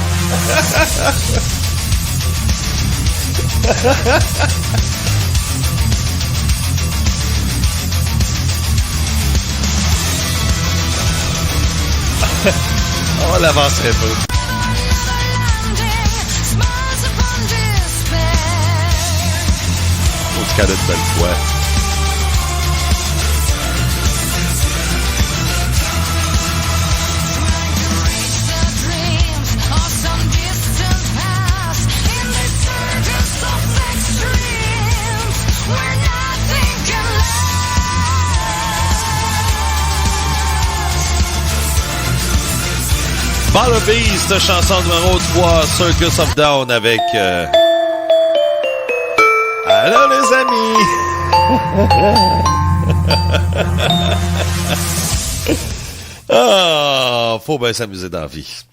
On l'avancerait un peu. Faut que tu une belle fois. Battle Beast, chanson numéro 3, Circus of Dawn avec... Allô les amis! Ah, faut bien s'amuser dans la vie.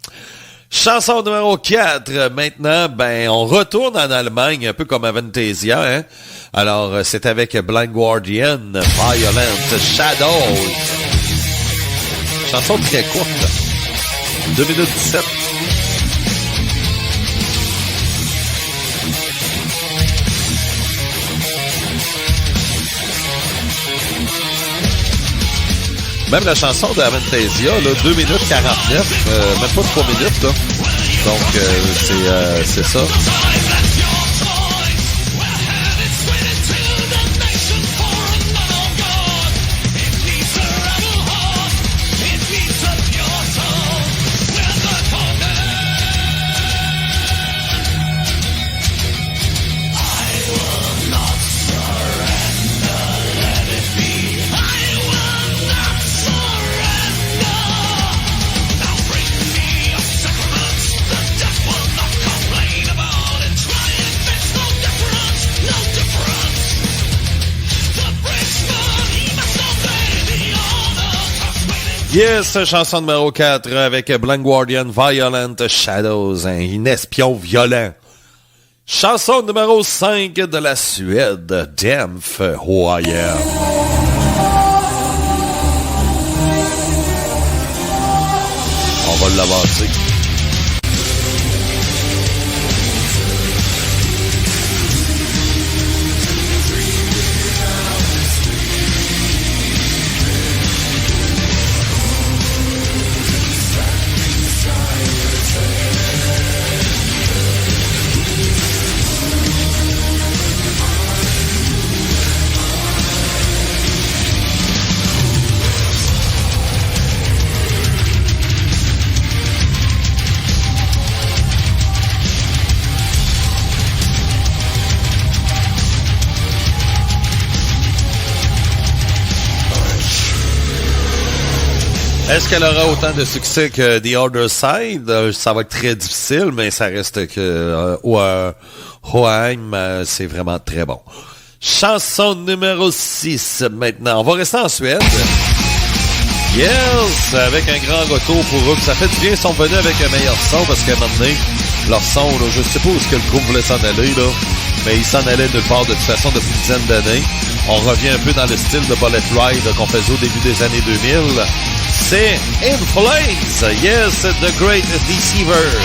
Chanson numéro 4, maintenant, ben, on retourne en Allemagne, un peu comme Avantasia, hein? Alors, c'est avec Blind Guardian, Violent Shadows. Chanson très courte. 2 minutes 17. Même la chanson de Avantasia, là, 2 minutes 49, même pas 3 minutes, là. Donc, c'est ça. Yes, chanson numéro 4 avec Blind Guardian, Violent Shadows, un espion violent. Chanson numéro 5 de la Suède, Dämpf Hoyer. On va l'avancer. Est-ce qu'elle aura autant de succès que The Other Side? Ça va être très difficile, mais ça reste que Hoheim, c'est vraiment très bon. Chanson numéro 6 maintenant. On va rester en Suède. Yes! Avec un grand retour pour eux. Ça fait du bien, ils sont venus avec un meilleur son parce qu'à un moment donné, leur son, là, je sais pas où est-ce que le groupe voulait s'en aller, là, mais ils s'en allaient nulle part de toute façon depuis une dizaine d'années. On revient un peu dans le style de Bullet Ride qu'on faisait au début des années 2000. C'est In Flames, yes, The Great Deceiver.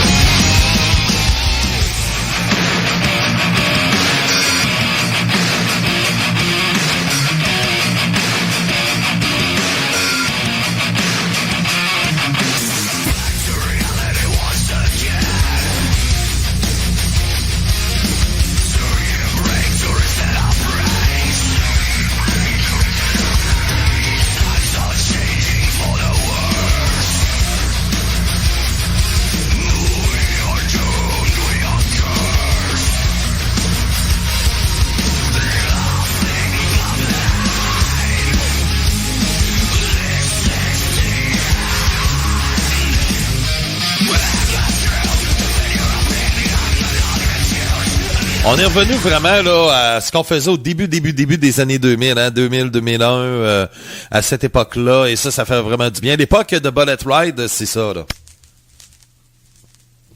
On est revenu vraiment là à ce qu'on faisait au début des années 2000, hein, 2000, 2001, à cette époque-là, et ça fait vraiment du bien. L'époque de Bullet Ride, c'est ça, là.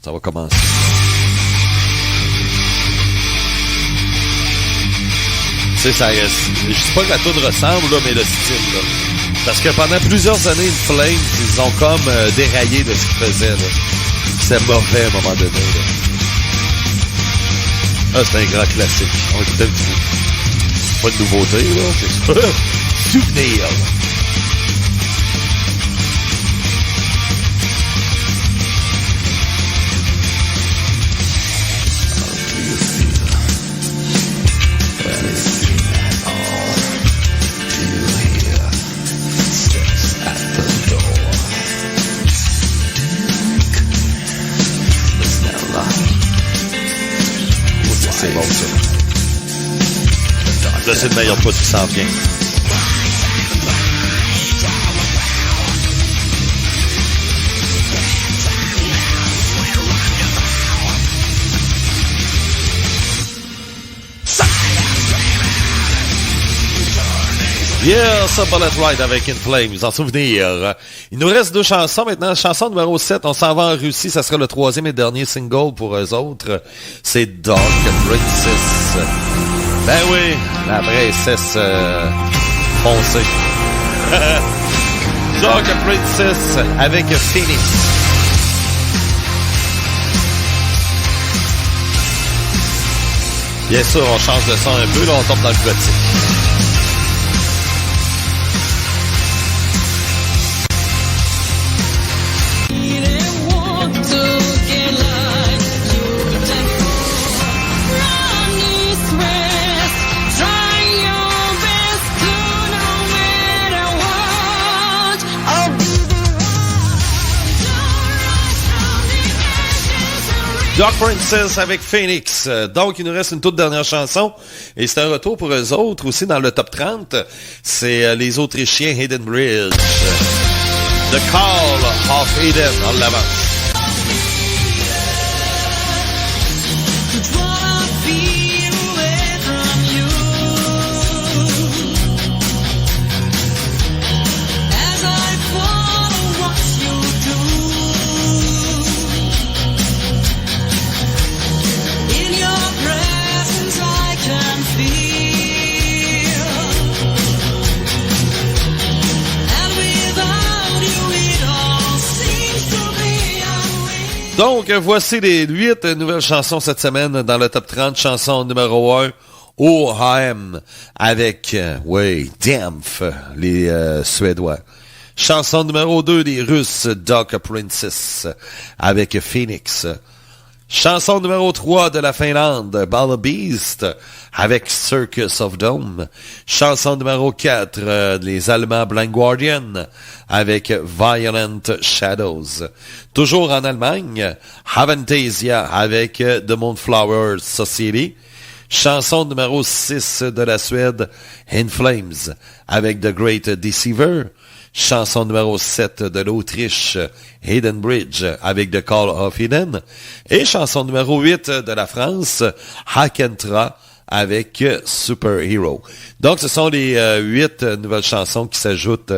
Ça va commencer. Tu sais, ça reste. Je dis pas que la toune ressemble, là, mais le style, là. Parce que pendant plusieurs années, In Flames, ils ont comme déraillé de ce qu'ils faisaient, là. C'est mauvais à un moment donné, là. Ah, c'est un grand classique. On écoute un petit peu. Pas de nouveauté, là, c'est ça. Souvenir. C'est bon, ça. Là, c'est le meilleur poste qui s'en vient. Yeah, ça, Bullet Ride avec In Flames, en souvenir. Il nous reste 2 chansons maintenant. Chanson numéro 7, on s'en va en Russie. Ça sera le 3e et dernier single pour eux autres. C'est Dark Princess. Ben oui, la princesse foncée. Dark Princess avec Phoenix. Bien sûr, on change de son un peu, là, on tombe dans le gothique. Dark Princess avec Phoenix. Donc, il nous reste une toute dernière chanson. Et c'est un retour pour eux autres aussi dans le top 30. C'est les Autrichiens Eden Bridge. The Call of Eden en l'avant. Donc, voici les 8 nouvelles chansons cette semaine dans le top 30. Chanson numéro 1, O.H.M. avec, Dämpf, les Suédois. Chanson numéro 2, les Russes, Dark Princess avec Phoenix. Chanson numéro 3 de la Finlande, Ball Beast, avec Circus of Dome. Chanson numéro 4, les Allemands Blind Guardian, avec Violent Shadows. Toujours en Allemagne, Avantasia, avec The Moonflower Society. Chanson numéro 6 de la Suède, In Flames, avec The Great Deceiver. Chanson numéro 7 de l'Autriche, Eden Bridge, avec The Call of Eden. Et chanson numéro 8 de la France, Hakentra, avec Superhero. Donc, ce sont les 8 nouvelles chansons qui s'ajoutent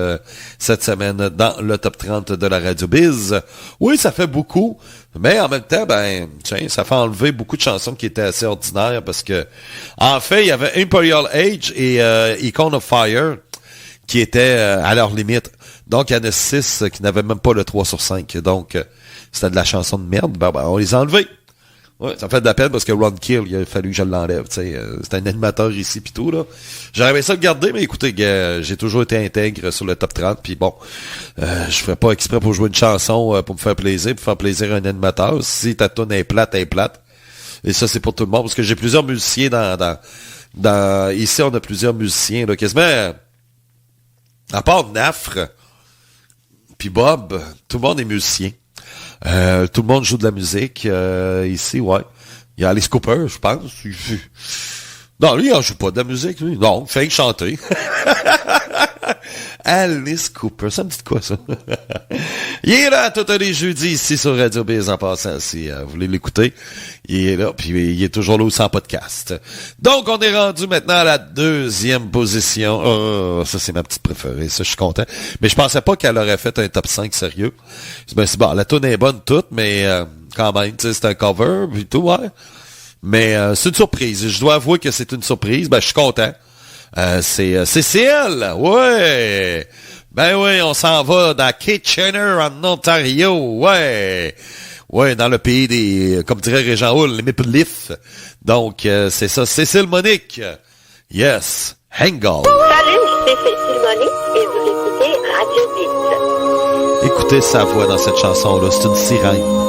cette semaine dans le top 30 de la Radio Biz. Oui, ça fait beaucoup, mais en même temps, ça fait enlever beaucoup de chansons qui étaient assez ordinaires parce que, en fait, il y avait Imperial Age et Icon of Fire qui étaient à leur limite. Donc, il y en a 6 qui n'avaient même pas le 3 sur 5. Donc, c'était de la chanson de merde. On les a enlevés. Ouais, ça me fait de la peine parce que Ron Kill, il a fallu que je l'enlève. C'est un animateur ici pis tout, là. J'aurais aimé ça le garder, mais écoutez, j'ai toujours été intègre sur le top 30. Puis bon, je ferais pas exprès pour jouer une chanson pour me faire plaisir, pour faire plaisir à un animateur. Si ta toune est plate, elle est plate. Et ça, c'est pour tout le monde. Parce que j'ai plusieurs musiciens ici, on a plusieurs musiciens, là, quasiment. À part Nafre, puis Bob, tout le monde est musicien. Tout le monde joue de la musique. Ici, ouais. Il y a Alice Cooper, je pense. Non, lui, il en joue pas de la musique, lui. Non, il fait que chanter. Alice Cooper, ça me dit de quoi, ça? Il est là tous les jeudis ici sur Radio Biz en passant, si vous voulez l'écouter. Il est là, puis il est toujours là aussi en podcast. Donc, on est rendu maintenant à la 2e position. Oh, ça, c'est ma petite préférée, ça, je suis content. Mais je pensais pas qu'elle aurait fait un top 5 sérieux. C'est bon, la tune est bonne toute, mais quand même, tu sais, c'est un cover, puis tout, ouais. Mais c'est une surprise. Je dois avouer que c'est une surprise. Je suis content. C'est Cécile, ouais. Ben oui, on s'en va dans Kitchener, en Ontario, ouais. Ouais, dans le pays des, comme dirait Régent Hull, les Maple Leafs. Donc, c'est ça, Cécile Monique. Yes, Hengel. Salut, c'est Cécile Monique et vous écoutez Radio Biz. Écoutez sa voix dans cette chanson-là, c'est une sirène.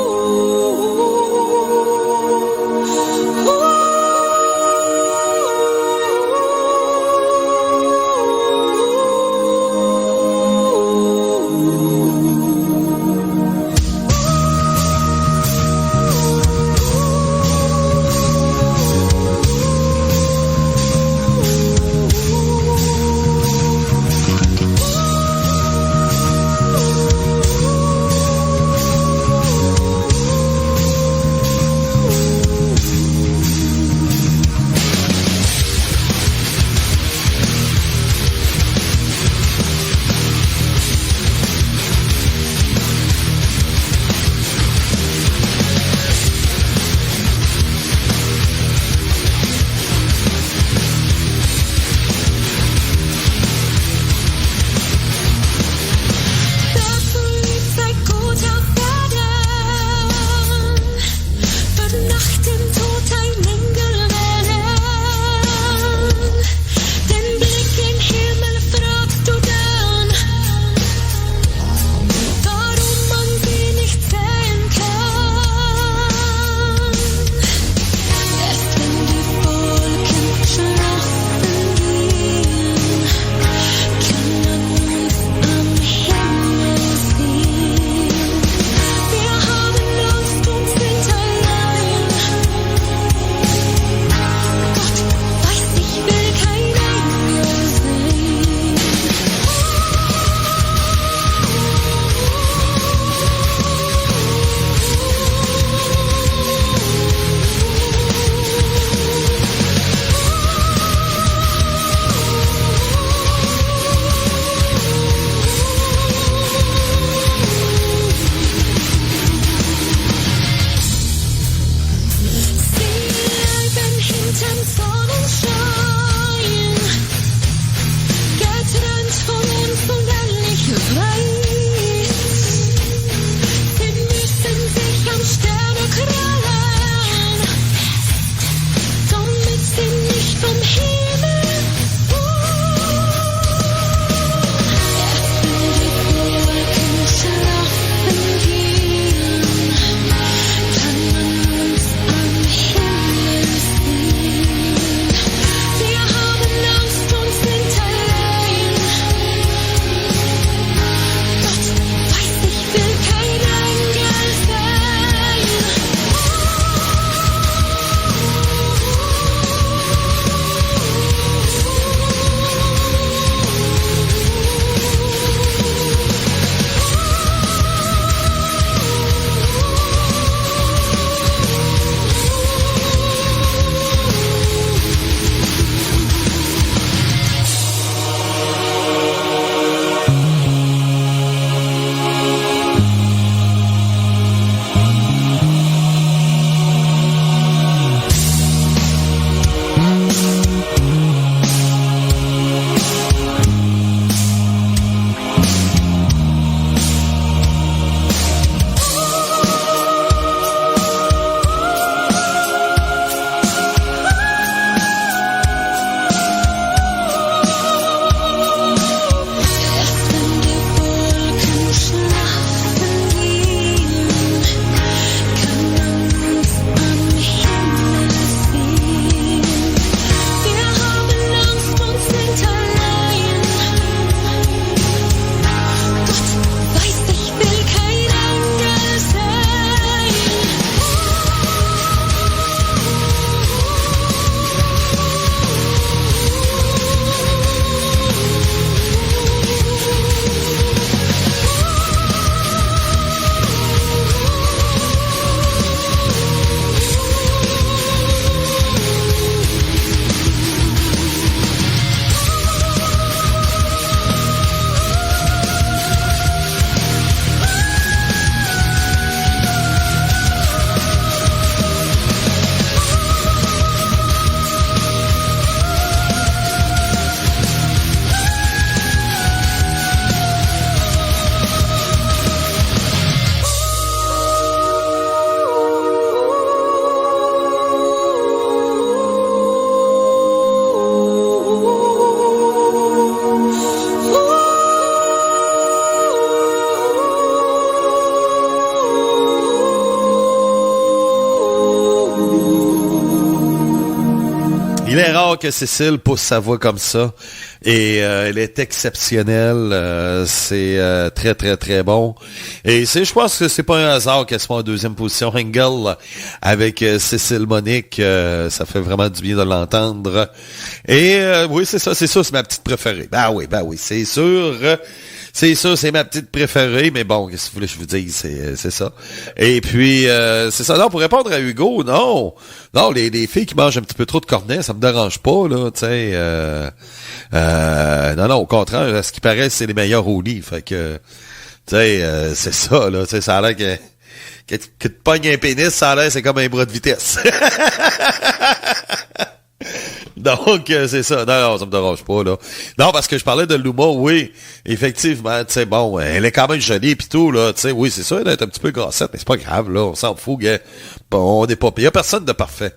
rare que Cécile pousse sa voix comme ça. Et elle est exceptionnelle. C'est très, très, très bon. Et je pense que c'est pas un hasard qu'elle soit en deuxième position. Engel avec Cécile Monique. Ça fait vraiment du bien de l'entendre. Et oui, c'est ça, c'est ma petite préférée. Ben oui, c'est sûr. C'est ça, c'est ma petite préférée, mais bon, qu'est-ce que vous voulez que je vous dise, c'est ça. Et puis, c'est ça. Non, pour répondre à Hugo, non, les filles qui mangent un petit peu trop de cornets, ça me dérange pas, là, tu sais. Non, au contraire, à ce qui paraît, c'est les meilleurs au lit, fait que, tu sais, c'est ça, là, tu sais, ça a l'air que tu pognes un pénis, ça a l'air, c'est comme un bras de vitesse. Donc, c'est ça. Non, ça me dérange pas, là. Non, parce que je parlais de Luma, oui. Effectivement, tu sais, bon, elle est quand même jolie pis tout, là. Tu sais, oui, c'est ça, elle est un petit peu grassette, mais c'est pas grave, là. On s'en fout, gars. Bon, on n'est pas... Il y a personne de parfait.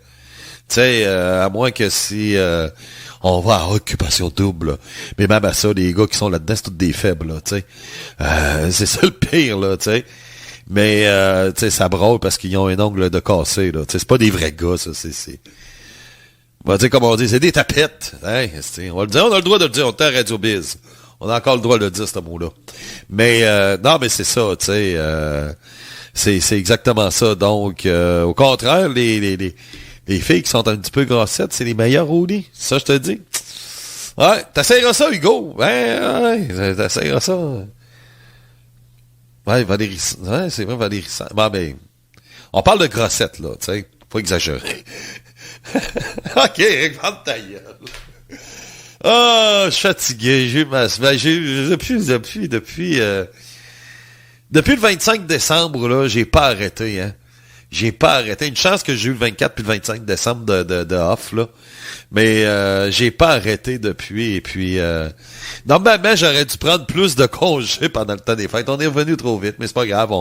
Tu sais, à moins que si... on va à occupation double, là. Mais même à ça, les gars qui sont là-dedans, c'est tous des faibles, là, tu sais. C'est ça le pire, là, tu sais. Mais, tu sais, ça braille parce qu'ils ont un ongle de cassé, là. Tu sais, c'est pas des vrais gars, ça, c'est... On va dire comme on dit, c'est des tapettes. Hein? On va le dire, on a le droit de le dire, on est à Radio Biz. On a encore le droit de le dire, ce mot-là. Mais non, mais c'est ça, tu sais. C'est exactement ça. Donc, au contraire, les filles qui sont un petit peu grassettes, c'est les meilleures au lit. Ça, je te dis. Ouais, t'essayeras ça, Hugo. Ouais, t'essayeras ça. Ouais, Valérie. Ouais, c'est vrai, Valérie. Bon, ben, on parle de grossettes, là, tu sais. Faut exagérer. OK, regarde ta gueule. Ah, je suis fatigué. Depuis le 25 décembre, là, j'ai pas arrêté, hein. J'ai pas arrêté. Une chance que j'ai eu le 24 puis le 25 décembre de off, là. Mais j'ai pas arrêté depuis. Et puis, normalement, j'aurais dû prendre plus de congés pendant le temps des fêtes. On est revenu trop vite, mais c'est pas grave.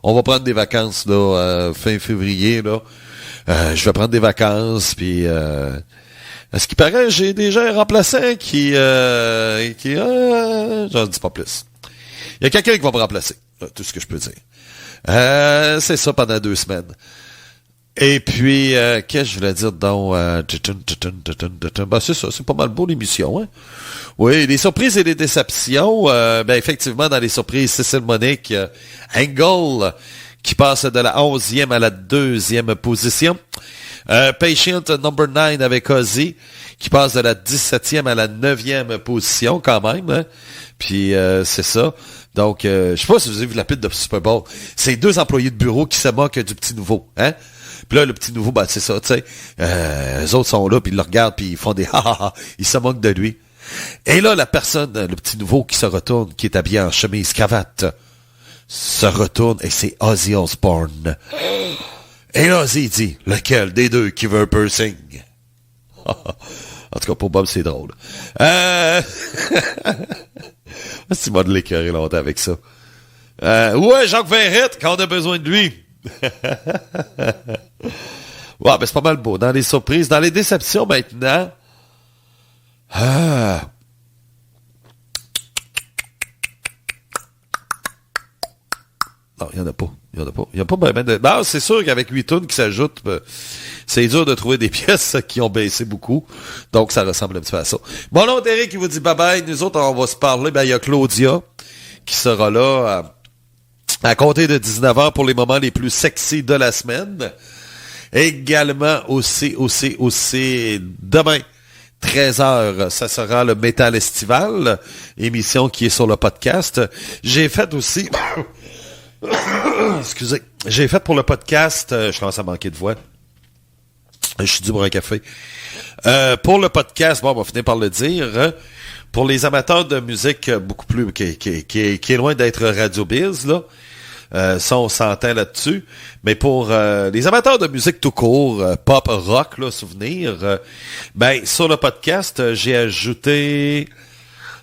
On va prendre des vacances, là, fin février, là. Je vais prendre des vacances, puis à ce qui paraît, j'ai déjà un remplaçant qui j'en dis pas plus. Il y a quelqu'un qui va me remplacer, tout ce que je peux dire. C'est ça pendant 2 semaines. Et puis, qu'est-ce que je voulais dire donc? Ben, c'est ça, c'est pas mal beau l'émission, hein? Oui, les surprises et les déceptions. Ben effectivement, dans les surprises, Cécile Monique, Engel, qui passe de la 11e à la 2e position. Patient number 9 avec Ozzy, qui passe de la 17e à la 9e position quand même. Hein? Puis c'est ça. Donc, je sais pas si vous avez vu la pub de Super Bowl. C'est 2 employés de bureau qui se moquent du petit nouveau. Hein? Puis là, le petit nouveau, ben c'est ça, tu sais. Les autres sont là, puis ils le regardent, puis ils font des ha-ha-ha. Ils se moquent de lui. Et là, la personne, le petit nouveau qui se retourne, qui est habillé en chemise cravate, se retourne et c'est Ozzy Osbourne. Et là, Ozzy dit, lequel des deux qui veut un piercing? En tout cas, pour Bob, c'est drôle. C'est moi de l'écœurer longtemps avec ça. Ouais, Jacques Verrette, quand on a besoin de lui. Ouais, ben c'est pas mal beau. Dans les surprises, dans les déceptions maintenant. Non, il n'y en a pas. Il n'y a pas ben de... Ben, c'est sûr qu'avec 8 tonnes qui s'ajoutent, c'est dur de trouver des pièces qui ont baissé beaucoup. Donc, ça ressemble un petit peu à ça. Mon nom est Eric qui vous dit bye-bye. Nous autres, on va se parler. Ben, il y a Claudia qui sera là à compter de 19h pour les moments les plus sexy de la semaine. Également aussi, demain, 13h, ça sera le Métal Estival, émission qui est sur le podcast. J'ai fait aussi... Excusez. J'ai fait pour le podcast... je commence à manquer de voix. Je suis dû pour un café. Pour le podcast, bon, on va finir par le dire. Hein, pour les amateurs de musique beaucoup plus... qui est loin d'être Radio Biz, là. Ça, on s'entend là-dessus. Mais pour les amateurs de musique tout court, pop, rock, là, souvenir, ben, sur le podcast, j'ai ajouté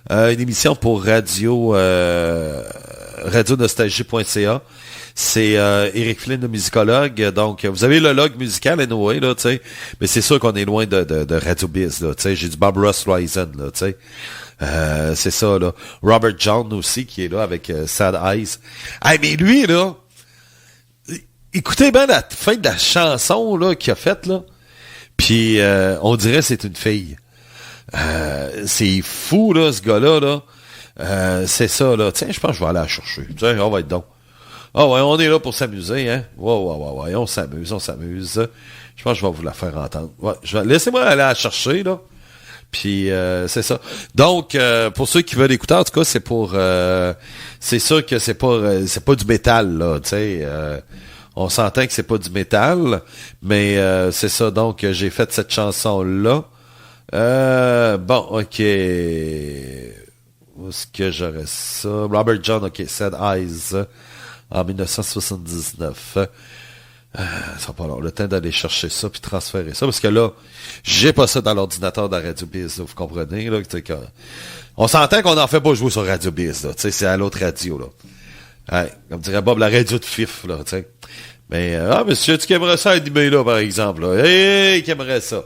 une émission pour radionostalgie.ca. C'est Eric Flynn, le musicologue. Donc, vous avez le log musical, anyway, là, tu sais. Mais c'est sûr qu'on est loin de Radio Biz, là, tu sais. J'ai du Barbara Streisand, là, tu sais. C'est ça, là. Robert John aussi, qui est là avec Sad Eyes. Ah, mais lui, là, écoutez bien la fin de la chanson, là, qu'il a faite, là. Puis on dirait que c'est une fille. C'est fou, là, ce gars-là, là. C'est ça, là. Tiens, je pense que je vais aller la chercher. Tiens, on va être donc. Ah ouais, on est là pour s'amuser, hein. Ouais, on s'amuse. Je pense que je vais vous la faire entendre. Ouais, laissez-moi aller la chercher, là. Puis c'est ça. Donc, pour ceux qui veulent écouter, en tout cas, c'est pour... c'est sûr que c'est pas du métal, là, tu sais. On s'entend que c'est pas du métal, mais c'est ça. Donc, j'ai fait cette chanson-là. Bon, OK. Où est-ce que j'aurais ça? Robert John, OK, Sad Eyes, en 1979. Ça va pas long. Le temps d'aller chercher ça puis transférer ça. Parce que là, j'ai pas ça dans l'ordinateur de Radio Biz, là, vous comprenez, là. On s'entend qu'on n'en fait pas jouer sur Radio Biz, là. Tu sais, c'est à l'autre radio, là. Ouais, comme dirait Bob, la radio de FIF, là, tu sais. Mais, monsieur, tu aimerais ça animer, là, par exemple, là. Hey, qui aimerait ça?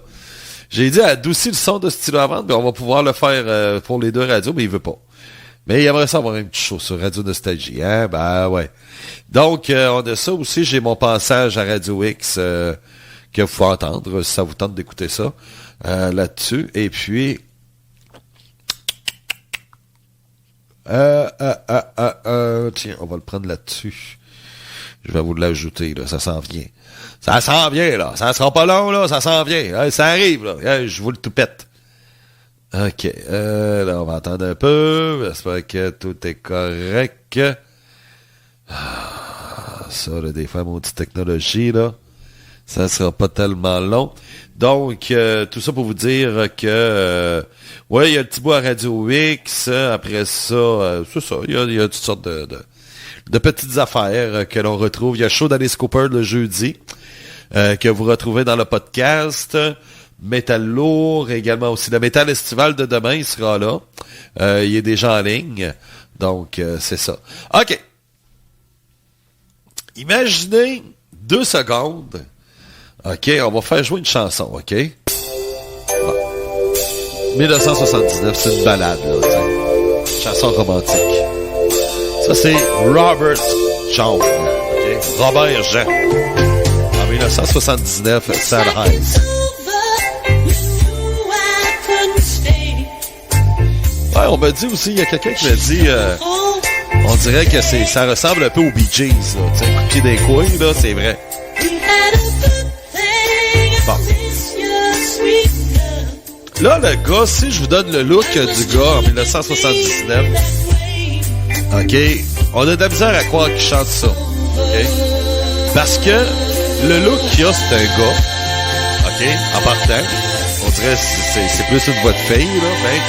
J'ai dit, adoucis le son de stylo à vente, mais on va pouvoir le faire pour les deux radios, mais il veut pas. Mais il aimerait ça avoir un petit show sur Radio Nostalgie, hein? Ben, ouais. Donc, on a ça aussi. J'ai mon passage à Radio X que vous pouvez entendre, si ça vous tente d'écouter ça, là-dessus. Et puis... tiens, on va le prendre là-dessus. Je vais vous l'ajouter, là. Ça s'en vient. Ça s'en vient, là. Ça sera pas long, là. Ça s'en vient. Ça arrive, là. Je vous le tout pète. OK. Là, on va attendre un peu. J'espère que tout est correct. Ça, là, des fois, maudite technologie, là. Ça sera pas tellement long. Donc, tout ça pour vous dire que... ouais, il y a le petit bout à Radio X. Après ça, c'est ça. Il y a toutes sortes de petites affaires que l'on retrouve. Il y a Show d'Alice Cooper le jeudi, que vous retrouvez dans le podcast. Métal lourd, également aussi. Le métal estival de demain, il sera là. Il est déjà en ligne. Donc, c'est ça. OK. Imaginez 2 secondes. OK, on va faire jouer une chanson, OK? Bon. 1979, c'est une balade, là, t'sais. Chanson romantique. Ça, c'est Robert Jean. OK? Robert Jean. En 1979, Sad Eyes. Ouais, on m'a dit aussi, il y a quelqu'un qui m'a dit, on dirait que ça ressemble un peu aux Bee Gees, là, tu sais, coup de pied des couilles, là, c'est vrai. Bon. Là, le gars, si je vous donne le look du gars en 1979, OK, on a de la misère à croire qu'il chante ça, OK? Parce que le look qu'il a, c'est un gars, OK, en partant, on dirait que c'est plus une voix de fille, là, mais...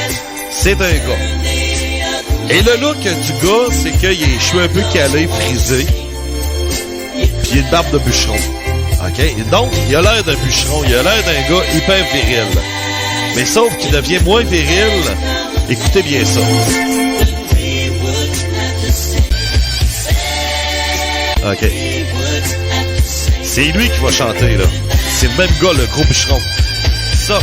c'est un gars. Et le look du gars, c'est qu'il a les cheveux un peu calés, frisés, puis il a une barbe de bûcheron. OK? Et donc, il a l'air d'un bûcheron, il a l'air d'un gars hyper viril. Mais sauf qu'il devient moins viril. Écoutez bien ça. OK. C'est lui qui va chanter, là. C'est le même gars, le gros bûcheron. Ça.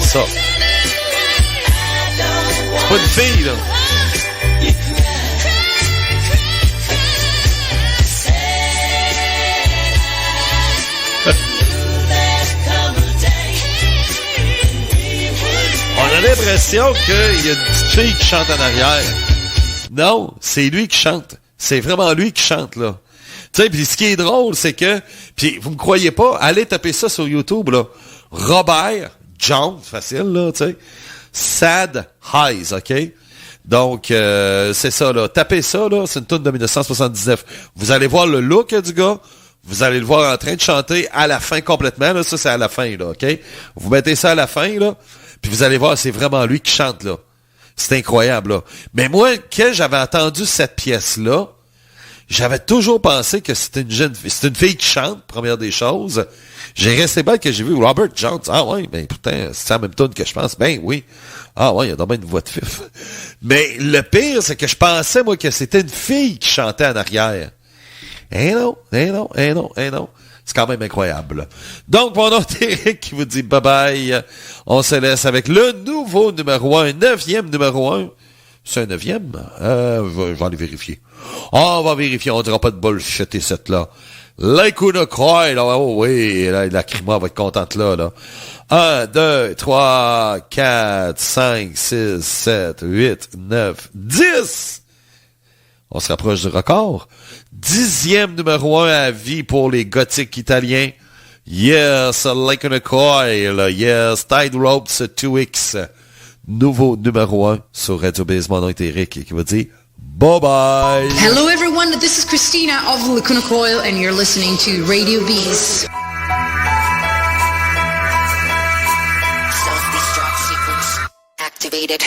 Ça. C'est pas une fille, là. On a l'impression qu'il y a une petite fille qui chante en arrière. Non, c'est lui qui chante. C'est vraiment lui qui chante, là. Tu sais, puis ce qui est drôle, c'est que... Puis vous me croyez pas, allez taper ça sur YouTube, là. Robert John, facile, là, tu sais. Sad Eyes, OK? Donc, c'est ça, là. Tapez ça, là. C'est une tune de 1979. Vous allez voir le look du gars. Vous allez le voir en train de chanter à la fin complètement, là. Ça, c'est à la fin, là, OK? Vous mettez ça à la fin, là. Puis vous allez voir, c'est vraiment lui qui chante, là. C'est incroyable, là. Mais moi, quand j'avais entendu cette pièce-là, j'avais toujours pensé que c'était une fille qui chante, première des choses. J'ai resté bête que j'ai vu Robert Jones. Ah ouais, mais pourtant, c'est la même tune que je pense. Ben oui. Ah ouais, il y a d'abord une voix de fif. Mais le pire, c'est que je pensais, moi, que c'était une fille qui chantait en arrière. Eh non. C'est quand même incroyable. Donc, mon nom est Eric qui vous dit bye-bye. On se laisse avec le nouveau numéro 1, 9e numéro 1 C'est un 9e? Je vais aller vérifier. On va vérifier, on dira pas de bullshit et cette là. Lacuna Coil, là, oh oui, la Crima va être contente là. 1, 2, 3, 4, 5, 6, 7, 8, 9, 10! On se rapproche du record. 10e numéro 1 à vie pour les gothiques italiens. Yes, Lacuna Coil. Yes, Tide Ropes 2X. Nouveau numéro 1 sur Radio Biz. Mon nom est Eric qui va dire bye-bye. Hello everyone, this is Christina of Lacuna Coil and you're listening to Radio Biz. Self-destruct sequence activated.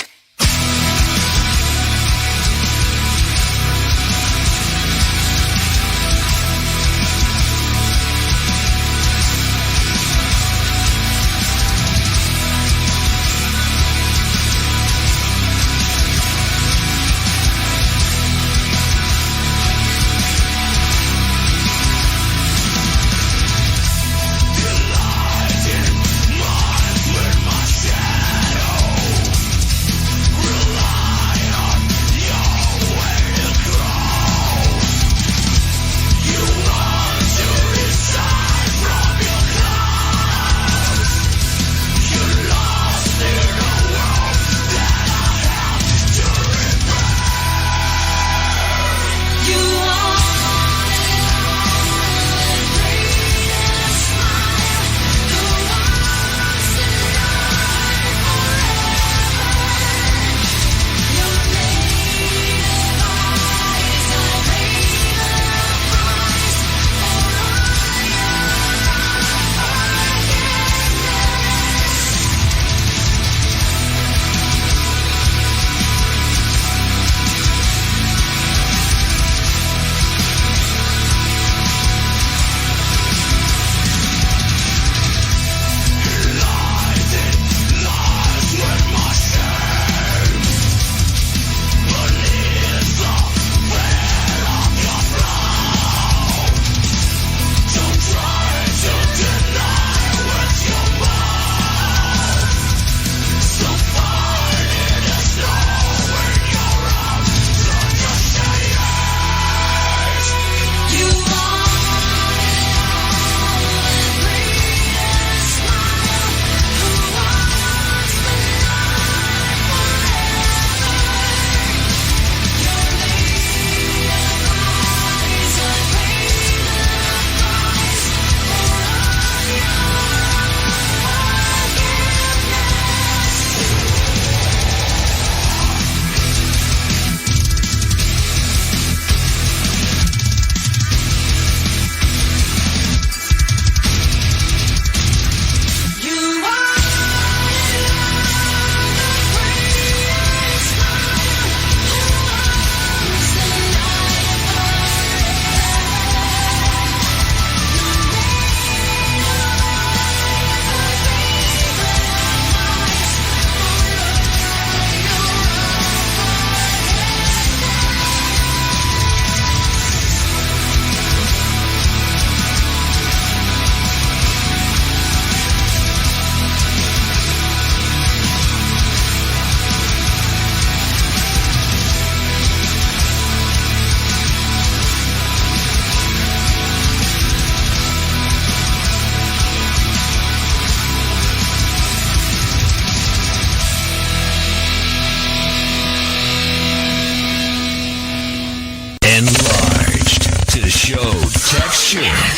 Texture